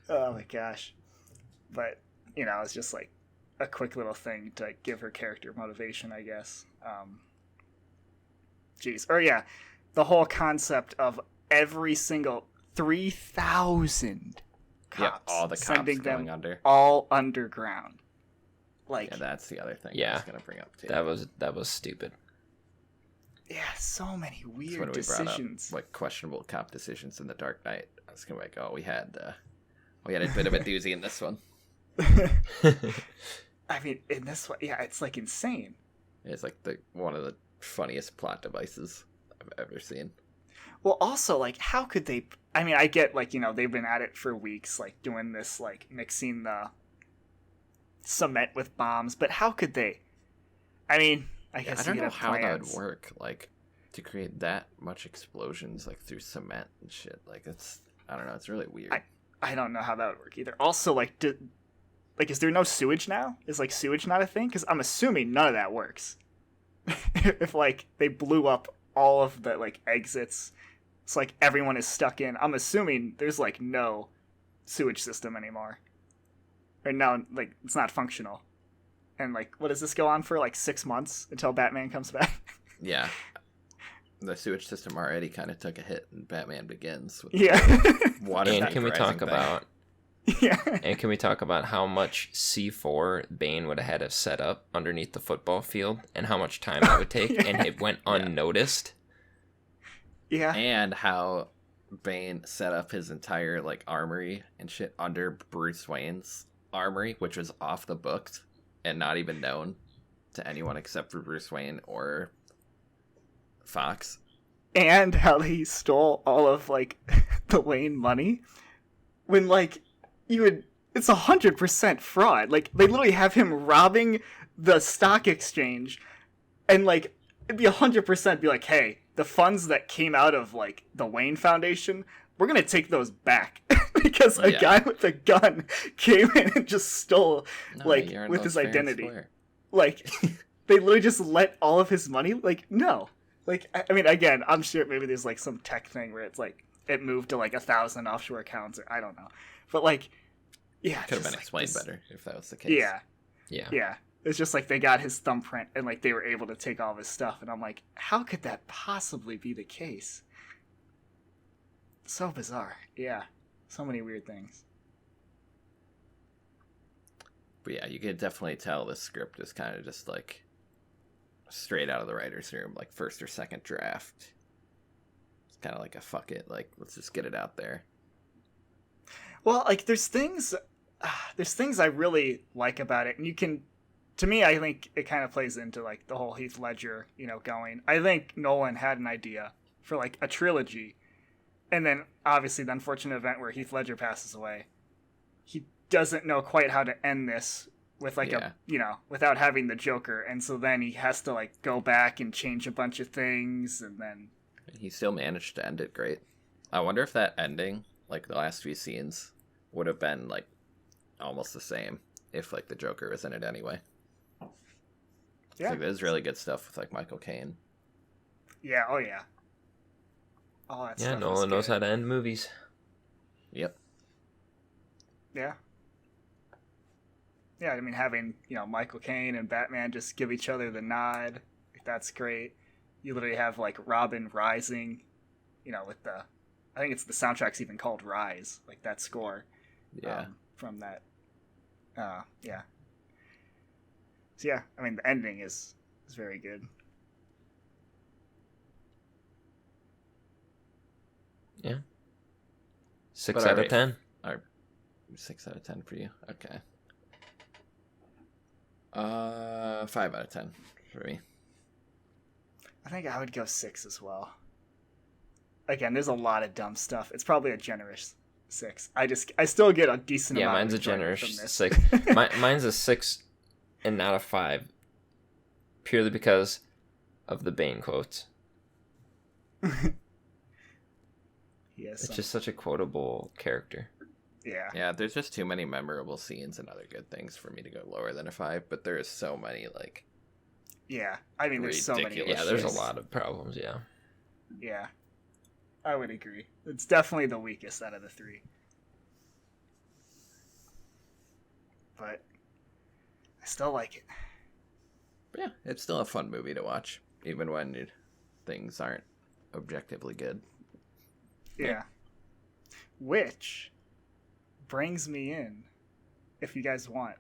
oh my gosh. But it's just like a quick little thing to give her character motivation, I guess. The whole concept of every single 3,000 cops, Yeah, all the cops sending going them under. all underground. Like Yeah, that's the other thing I Yeah. was gonna bring up too. That was stupid. so many So weird when we brought up decisions. like questionable cop decisions in the Dark Knight, I was gonna be like, oh, we had a bit of a doozy in this one. I mean, in this one, it's like insane. It's like one of the funniest plot devices I've ever seen. Well, also, like, how could they? I mean, I get like they've been at it for weeks, like doing this, like mixing the cement with bombs, but how could they? I mean, I guess I don't you know could have how that plans. would work, like to create that much explosions like through cement and shit. Like I don't know, it's really weird. I don't know how that would work either. Also, like, is there no sewage now? Is like sewage not a thing? Because I'm assuming none of that works. If like they blew up all of the like exits, it's like everyone is stuck in. I'm assuming there's like no sewage system anymore. Or no, like it's not functional. And like, what does this go on for? Like 6 months until Batman comes back? Yeah. The sewage system already kind of took a hit in Batman Begins. With Yeah. water And can we vaporizing talk thing. about Yeah. and can we talk about how much C4 Bane would have had to set up underneath the football field and how much time that would take Yeah. and it went unnoticed? Yeah. And how Bane set up his entire like armory and shit under Bruce Wayne's armory, which was off the books and not even known to anyone except for Bruce Wayne or Fox. And how he stole all of like the Wayne money when like it's 100% fraud. Like they literally have him robbing the stock exchange and like it'd be 100% be like, hey, the funds that came out of like the Wayne Foundation, we're gonna take those back because a Yeah. guy with a gun came in and just stole No, like you're in with most his fair and identity. square. Like they literally just let all of his money. Like no, like I mean, again, I'm sure maybe there's like some tech thing where it's like it moved to like 1,000 offshore accounts or I don't know, but like yeah, Could have just, been like, explained this- better if that was the case. Yeah, Yeah. yeah. It's just like they got his thumbprint and like they were able to take all of his stuff, and I'm like, how could that possibly be the case? So bizarre. Yeah, so many weird things. But yeah, you could definitely tell the script is kind of just like straight out of the writer's room, like first or second draft. It's kind of like a fuck it, like let's just get it out there. Well, like there's things there's things I really like about it, and you can. To me, I think it kind of plays into like the whole Heath Ledger, going. I think Nolan had an idea for like a trilogy, and then obviously the unfortunate event where Heath Ledger passes away. He doesn't know quite how to end this with like without having the Joker, and so then he has to like go back and change a bunch of things, and then He still managed to end it great. I wonder if that ending, like the last few scenes, would have been like almost the same if like the Joker was in it anyway. yeah, Like, there's really good stuff with like Michael Caine. yeah, oh yeah, all that Yeah, stuff. Nolan knows how to end movies. Yep. Yeah. Yeah, I mean, having, Michael Caine and Batman just give each other the nod, like, that's great. You literally have, like, Robin rising, with I think it's the soundtrack's even called Rise, like, that score. Yeah. From that. Yeah. So, yeah, I mean, the ending is very good. Yeah. 6 But out alright. of 10. 6 out of 10 for you. Okay. 5 out of 10 for me. I think I would go 6 as well. Again, there's a lot of dumb stuff. It's probably a generous 6. I still get a decent Yeah, amount mine's a of enjoyment generous from this. 6. Mine's a 6 and not a 5. Purely because of the Bane quotes. Yes. It's just such a quotable character. Yeah. Yeah, there's just too many memorable scenes and other good things for me to go lower than a 5, but there is so many, like... Yeah. I mean, there's so many Ridiculous. Yeah, there's a issues. lot of problems, yeah. Yeah. I would agree. It's definitely the weakest out of the 3. But I still like it. But yeah, it's still a fun movie to watch, even when things aren't objectively good. Yeah. Which brings me in, if you guys want,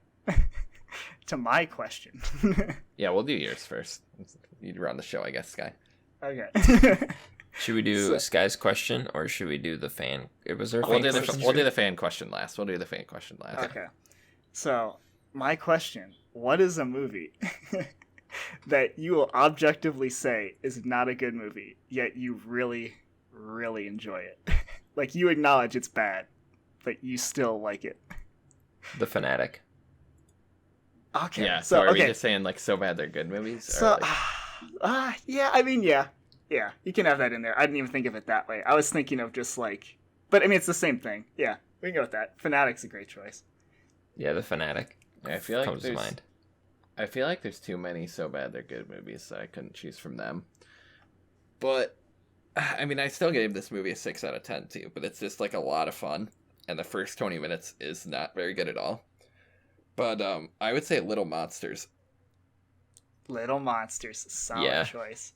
to my question. Yeah, we'll do yours first. You run the show, I guess, Sky. Okay. Should we do Sky's question, or should we do the fan? It was there. We'll do Fan the fan question last. Okay. So, my question, what is a movie that you will objectively say is not a good movie, yet you really, really enjoy it? Like, you acknowledge it's bad, but you still like it. The Fanatic. Okay. Yeah, so are we just saying, like, so bad they're good movies? So, Or, like... yeah, I mean, yeah. Yeah, you can have that in there. I didn't even think of it that way. I was thinking of just, like... But, I mean, it's the same thing. Yeah, we can go with that. Fanatic's a great choice. Yeah, The Fanatic. I feel like comes to mind. I feel like there's too many so bad they're good movies, so I couldn't choose from them. But, I mean, I still gave this movie a 6 out of 10, too, but it's just, like, a lot of fun, and the first 20 minutes is not very good at all. But, I would say Little Monsters. Little Monsters, solid Yeah. choice.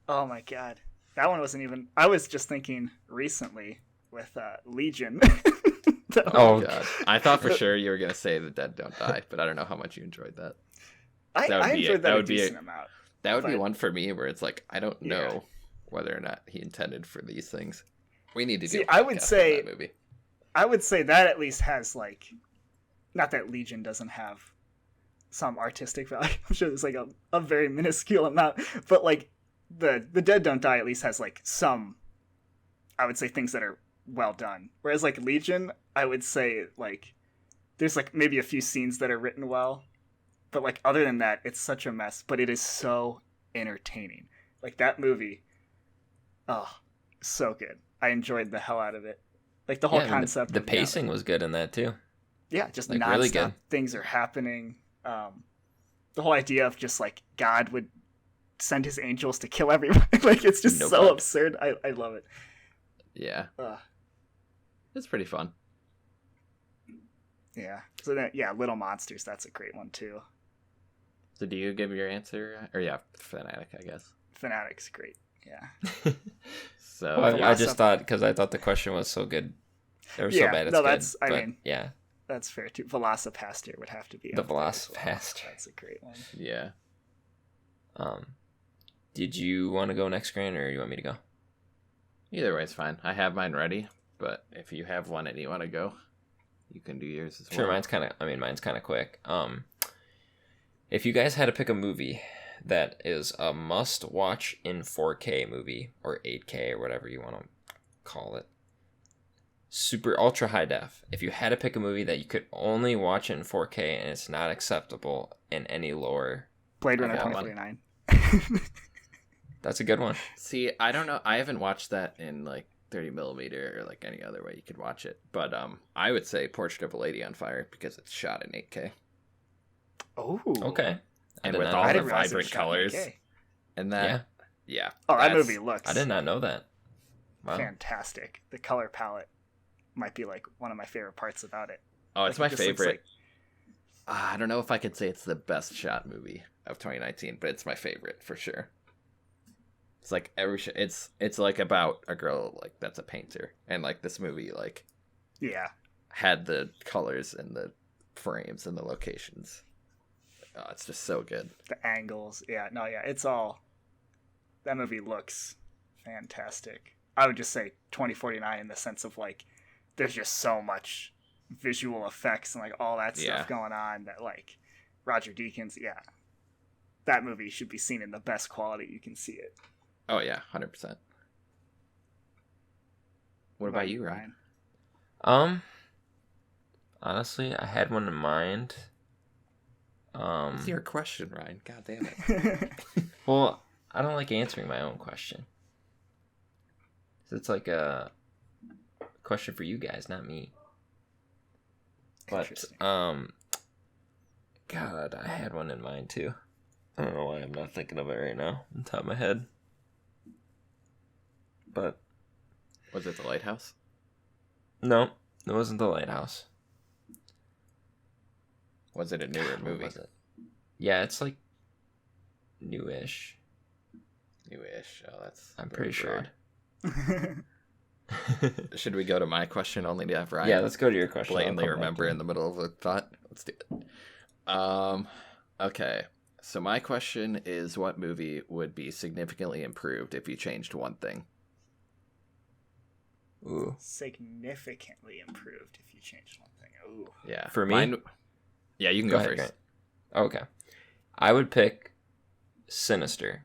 Oh my god. That one wasn't even... I was just thinking recently with Legion. Oh, God. I thought for sure you were going to say The Dead Don't Die, but I don't know how much you enjoyed that. I enjoyed that a decent amount. That would be But- one for me where it's like, I don't know whether or not he intended for these things. We need to do See, a I would podcast on say- that movie. I would say that at least has, like... Not that Legion doesn't have some artistic value. I'm sure there's, like, a very minuscule amount. But, like, the Dead Don't Die at least has, like, some... I would say things that are well done. Whereas, like, Legion, I would say, like... There's, like, maybe a few scenes that are written well. But, like, other than that, it's such a mess. But it is so entertaining. Like, that movie... Oh, so good. I enjoyed the hell out of it. Like, the whole yeah, concept The of, pacing was good in that too. yeah, just like, nonstop really good. things are happening. The whole idea of just, like, God would send his angels to kill everyone. Like, it's just No so God. absurd. I love it. Yeah, Ugh. it's pretty fun. Yeah. So then, yeah, Little Monsters, that's a great one too. So do you give your answer? Or yeah, Fanatic, I guess. Fanatic's great. Yeah. So Well, yeah, I just thought, because I thought the question was so good. It was so Yeah, bad it's no, good. that's- I but, mean- yeah. That's fair too. Velocipaster would have to be The up there as well. Velocipaster. That's a great one. yeah. Did you want to go next, Grant, or you want me to go? Either way is fine. I have mine ready, but if you have one and you want to go, You can do yours as well. Sure, mine's kind of quick. If you guys had to pick a movie that is a must-watch in 4K movie, or 8K, or whatever you want to call it, super ultra high def, if you had to pick a movie that you could only watch in 4K and it's not acceptable in any lower... Blade Runner got 2049. That's a good one. See, I don't know. I haven't watched that in like 30 millimeter or like any other way you could watch it. But I would say Portrait of a Lady on Fire because it's shot in 8K. Oh, okay. And did with not all know I the didn't realize it was vibrant shot in colors. 8K. And that, yeah. Oh, that that's- movie looks I did not know that. Wow. fantastic. The color palette might be like one of my favorite parts about it. Oh, it's Like, my it just looks favorite. like- I don't know if I could say it's the best shot movie of 2019, but it's my favorite for sure. It's like it's like about a girl like that's a painter, and like this movie like yeah. had the colors and the frames and the locations. Oh, it's just so good. The angles. Yeah, no, yeah. It's all... That movie looks fantastic. I would just say 2049 in the sense of like there's just so much visual effects and like all that stuff Yeah. going on that like Roger Deakins, yeah. That movie should be seen in the best quality you can see it. Oh yeah, 100%. What about you, Ryan? Honestly, I had one in mind. It's your question, Ryan. God damn it. Well, I don't like answering my own question. So it's like a question for you guys, not me. But Interesting. God, I had one in mind too. I don't know why I'm not thinking of it right now on top of my head. But Was it The Lighthouse? no, it wasn't The Lighthouse. Was it a newer What movie? was it? Yeah, it's like newish. Newish. Oh, that's. I'm very pretty sure. broad. Should we go to my question only to have Ryan? Yeah, let's go to your question. I'll Blatantly come back remember to in the middle of a thought. Let's do it. Okay. So my question is, what movie would be significantly improved if you changed one thing? Ooh. Significantly improved if you changed one thing. Ooh. Yeah. For me? Yeah, you can go, ahead, first. Grant. Okay. I would pick Sinister.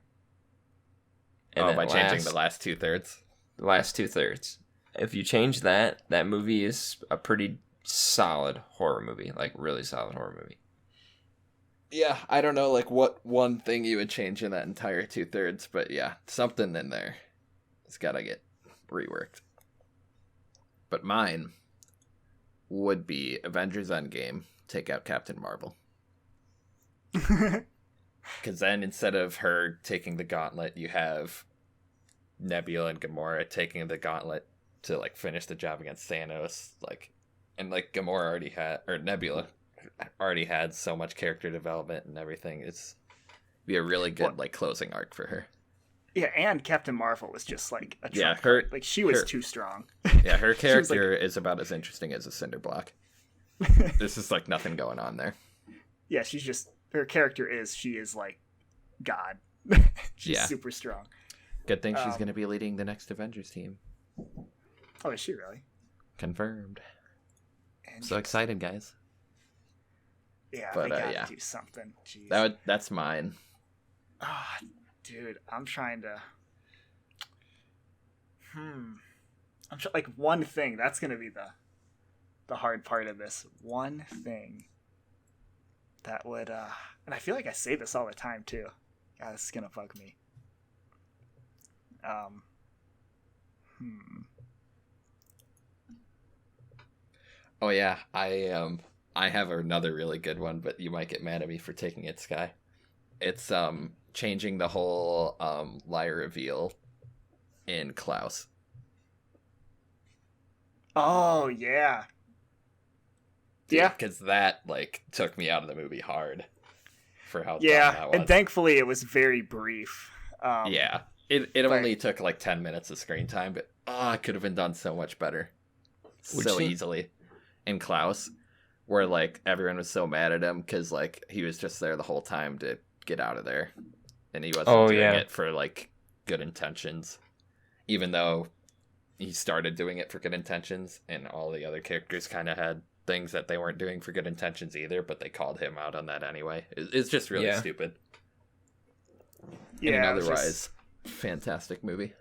Oh, then by changing the last 2/3. the last 2/3. If you change that, that movie is a pretty solid horror movie. Like, really solid horror movie. Yeah, I don't know like what one thing you would change in that entire 2/3, but yeah, something in there. It's gotta get reworked. But mine would be Avengers Endgame, take out Captain Marvel. Because then instead of her taking the gauntlet, you have Nebula and Gamora taking the gauntlet to like finish the job against Thanos. Like, and like Gamora already had, or Nebula already had so much character development and everything. It's be a really good like closing arc for her. Yeah, and Captain Marvel was just like a Yeah, trump her- card. Like she was her- too strong. Yeah, her was, like- character is about as interesting as a cinder block. This is like nothing going on there. Yeah, she's just her character is she is like God. She's Yeah. super strong. Good thing she's Um, going to be leading the next Avengers team. Oh, is she really? Confirmed. And So excited, guys. yeah, but, they gotta yeah. do something. Jeez. That's mine. Ah, dude, I'm trying to. Like one thing. That's gonna be the hard part of this. One thing that would, and I feel like I say this all the time too. God, this is gonna bug me. Oh yeah, I have another really good one, but you might get mad at me for taking it, Sky. It's changing the whole lie reveal in Klaus. Oh yeah. Yeah. Because that like took me out of the movie hard for how dumb Yeah, that was. and thankfully it was very brief. Yeah. It but- only took like 10 minutes of screen time, but it could have been done so much better. Which So scene? easily. In Klaus, where like everyone was so mad at him because like he was just there the whole time to get out of there. And he wasn't doing it for like good intentions. Even though he started doing it for good intentions and all the other characters kind of had things that they weren't doing for good intentions either, but they called him out on that anyway. It's just really stupid. Yeah, in an otherwise fantastic movie.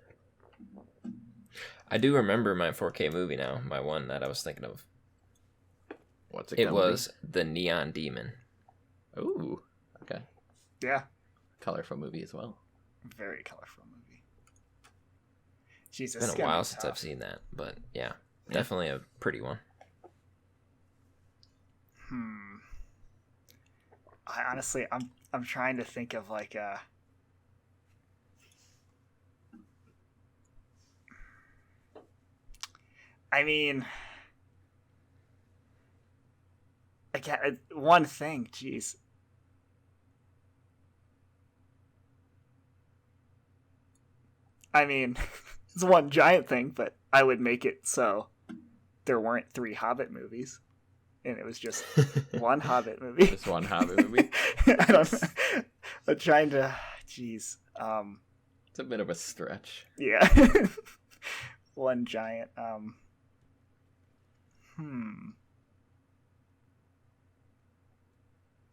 I do remember my 4K movie now, my one that I was thinking of. What's it? It was The Neon Demon. Ooh, okay. Yeah. Colorful movie as well. Very colorful movie. Jesus, It's been a while since I've seen that, but yeah, definitely a pretty one. I honestly, I'm trying to think of like a. I mean, I can't. One thing, jeez. I mean, it's one giant thing, but I would make it so there weren't 3 Hobbit movies, and it was just one Hobbit movie. Just one Hobbit movie. I don't know. I'm trying to. Jeez. It's a bit of a stretch. Yeah. One giant.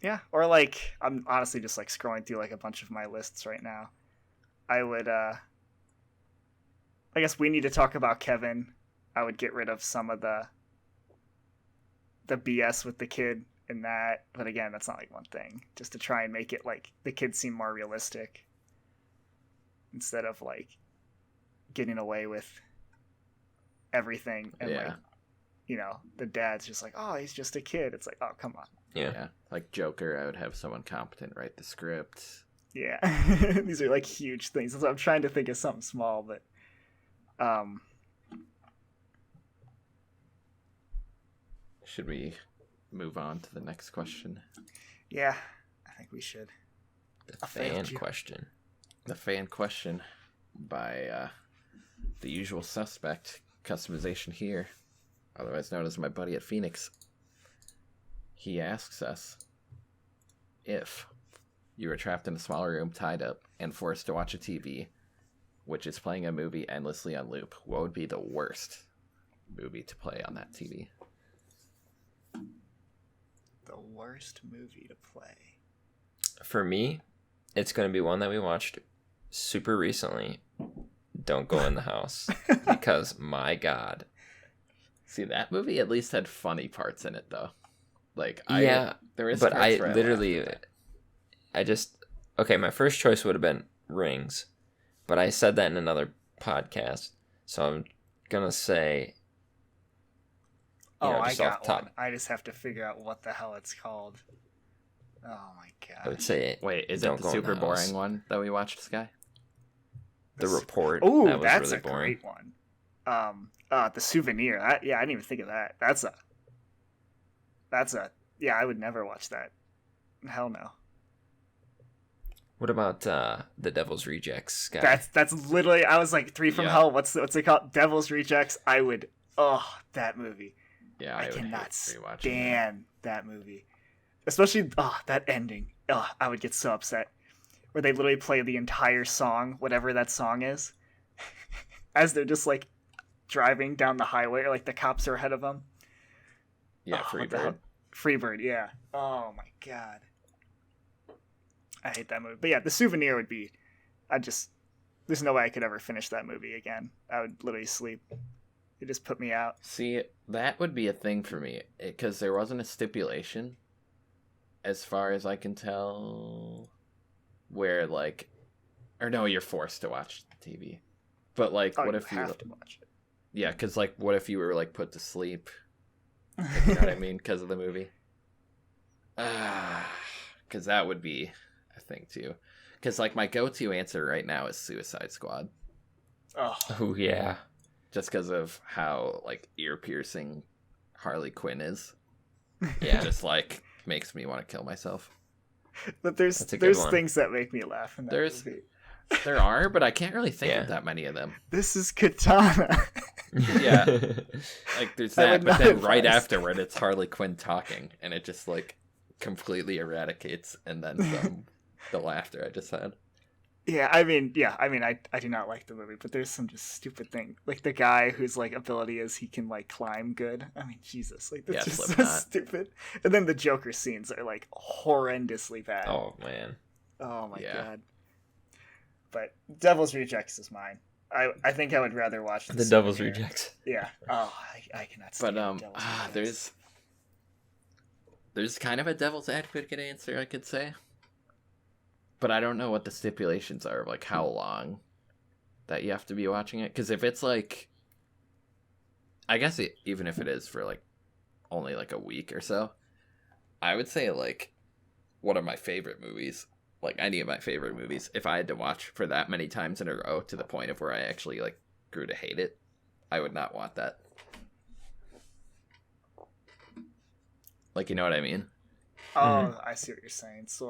Yeah, or like I'm honestly just like scrolling through like a bunch of my lists right now. I would I guess we need to talk about Kevin. I would get rid of some of the BS with the kid in that, but again, that's not like one thing. Just to try and make it like the kids seem more realistic instead of like getting away with everything and like, you know, the dad's just like, oh, he's just a kid. It's like, oh, come on. Yeah. Like Joker, I would have someone competent write the script. Yeah. These are like huge things. So I'm trying to think of something small, but should we move on to the next question? Yeah, I think we should. The fan question. The fan question by the usual suspect, customization here, otherwise known as my buddy at Phoenix. He asks us, if you were trapped in a small room, tied up, and forced to watch a TV, which is playing a movie endlessly on loop, what would be the worst movie to play on that TV? The worst movie to play. For me, it's going to be one that we watched super recently. Don't Go in the House. Because, my God. See, that movie at least had funny parts in it, though. Like, there is. But I literally, okay, my first choice would have been Rings, but I said that in another podcast, so I'm gonna say. I got one. I just have to figure out what the hell it's called. Oh my God. I would say. Wait, is it the super boring one that we watched, Sky? The Report. Oh, that was that's really a boring. great one. The Souvenir. I didn't even think of that. Yeah, I would never watch that. Hell no. What about The Devil's Rejects, Guy? That's literally, I was like, 3 from Hell. What's it called? Devil's Rejects. I would. Oh, that movie. Yeah, I cannot stand that movie. Especially that ending. Oh, I would get so upset. Where they literally play the entire song, whatever that song is, as they're just like driving down the highway, or like the cops are ahead of them. Yeah, Freebird. Freebird, yeah. Oh my God. I hate that movie. But yeah, The Souvenir would be... there's no way I could ever finish that movie again. I would literally sleep. It just put me out. See, that would be a thing for me, because there wasn't a stipulation, as far as I can tell, where like... Or no, you're forced to watch the TV. But like, what if you have to watch it? Yeah, because like, what if you were like put to sleep? You know what I mean? Because of the movie. Because that would be a thing too. Because like my go-to answer right now is Suicide Squad. Oh yeah. Just because of how like ear-piercing Harley Quinn is. Yeah. It just like makes me want to kill myself. But there's things that make me laugh in that movie. There are, but I can't really think of that many of them. This is Katana. Yeah. Like there's that, but then right afterward it's Harley Quinn talking, and it just like completely eradicates, and then the laughter I just had. I do not like the movie, but there's some just stupid thing, like the guy whose like ability is he can like climb good. I mean, Jesus, like that's Yeah, just so Slipknot. stupid. And then the Joker scenes are like horrendously bad. Oh man. Oh my Yeah. god. But Devil's Rejects is mine. I think I would rather watch The Devil's Souvenir. Rejects. Yeah. Oh, I cannot stand But Devil's Rejects. there's kind of a devil's advocate answer I could say, but I don't know what the stipulations are of like how long that you have to be watching it. Because if it's like, I guess even if it is for like only like a week or so, I would say like one of my favorite movies, like any of my favorite movies, if I had to watch for that many times in a row to the point of where I actually like grew to hate it, I would not want that. Like, you know what I mean? Oh, I see what you're saying. So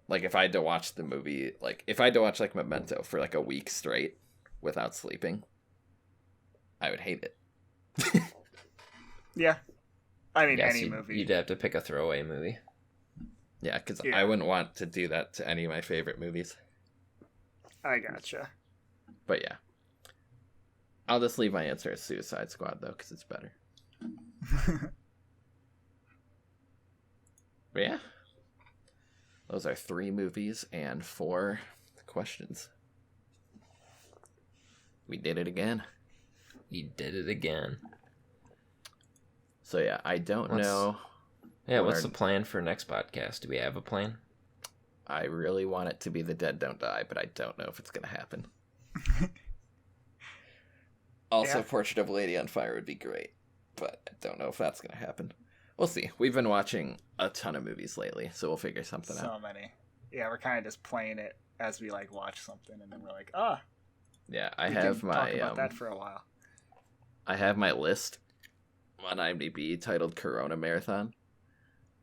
Like if I had to watch the movie, like if I had to watch like Memento for like a week straight without sleeping, I would hate it. yeah. I mean, Yes, any movie. you'd have to pick a throwaway movie. Yeah, because Yeah. I wouldn't want to do that to any of my favorite movies. I gotcha. But yeah. I'll just leave my answer as Suicide Squad, though, because it's better. But yeah. Those are 3 movies and 4 questions. We did it again. You did it again. So yeah, I don't know. Yeah, What what's are- the plan for next podcast? Do we have a plan? I really want it to be The Dead Don't Die, but I don't know if it's going to happen. Also, Yeah. Portrait of a Lady on Fire would be great, but I don't know if that's going to happen. We'll see. We've been watching a ton of movies lately, so we'll figure something So out. many. Yeah, we're kind of just playing it as we like watch something, and then we're like, ah, Yeah, I we have can my talk about that for a while. I have my list on IMDb titled Corona Marathon.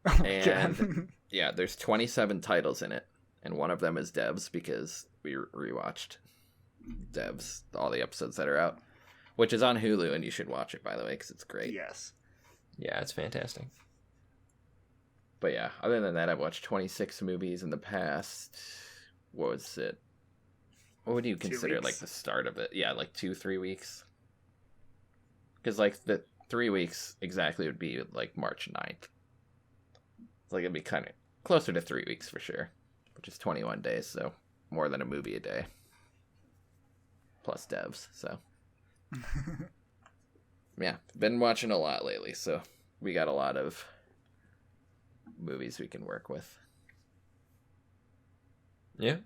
Oh my And- god. Yeah, there's 27 titles in it, and one of them is Devs because we rewatched Devs, all the episodes that are out, which is on Hulu, and you should watch it, by the way, because it's great. Yes. Yeah, it's fantastic. But yeah, other than that, I've watched 26 movies in the past. What was it? What would you 2 consider weeks? like the start of it? Yeah, like 2-3 weeks. Because like the 3 weeks exactly would be like March 9th. It's like it'd be kind of closer to 3 weeks for sure, which is 21 days, so more than a movie a day. Plus Devs, so yeah, been watching a lot lately, so we got a lot of movies we can work with. Yeah.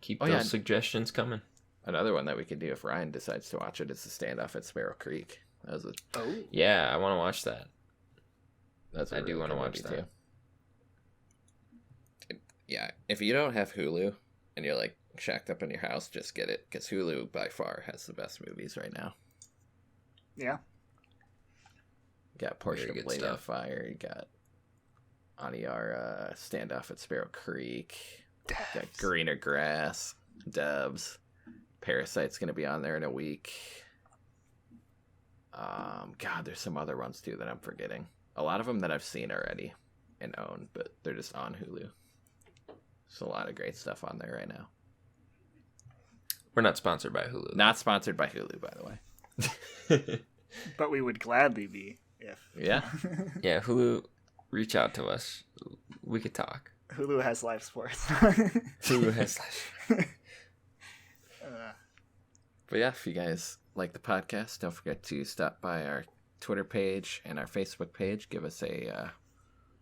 Keep Oh, those yeah. suggestions coming. Another one that we could do if Ryan decides to watch it is the Standoff at Sparrow Creek. That's Oh. Yeah, I want to watch that. a I do really wanna good watch movie, that. Yeah, if you don't have Hulu and you're like shacked up in your house, just get it because Hulu by far has the best movies right now. Yeah. You got Portrait Very of a good Lady on stuff. Fire. You got Aniara, Standoff at Sparrow Creek. You got Devs. Greener Grass, Devs. Parasite's gonna be on there in a week. God, there's some other ones too that I'm forgetting. A lot of them that I've seen already and own, but they're just on Hulu. There's a lot of great stuff on there right now. We're not sponsored by Hulu. Not sponsored by Hulu, by the way. But we would gladly be if. Yeah. Yeah, Hulu, reach out to us. We could talk. Hulu has live sports. Hulu has But yeah, if you guys like the podcast, don't forget to stop by our Twitter page and our Facebook page. Give us a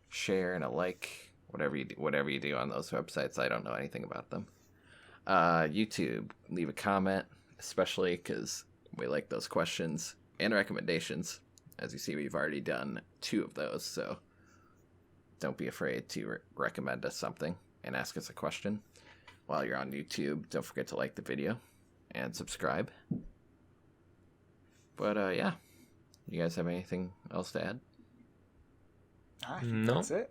share and a like, whatever you do on those websites. I don't know anything about them. YouTube, leave a comment, especially because we like those questions and recommendations. As you see, we've already done 2 of those, so don't be afraid to recommend us something and ask us a question. While you're on YouTube, don't forget to like the video and subscribe. But yeah, you guys have anything else to add? I think No. That's it.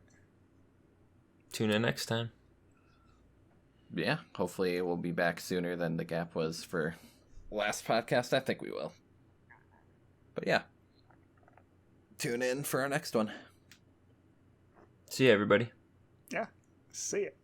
Tune in next time. Yeah, hopefully we'll be back sooner than the gap was for last podcast. I think we will. But yeah, tune in for our next one. See you, everybody. See it.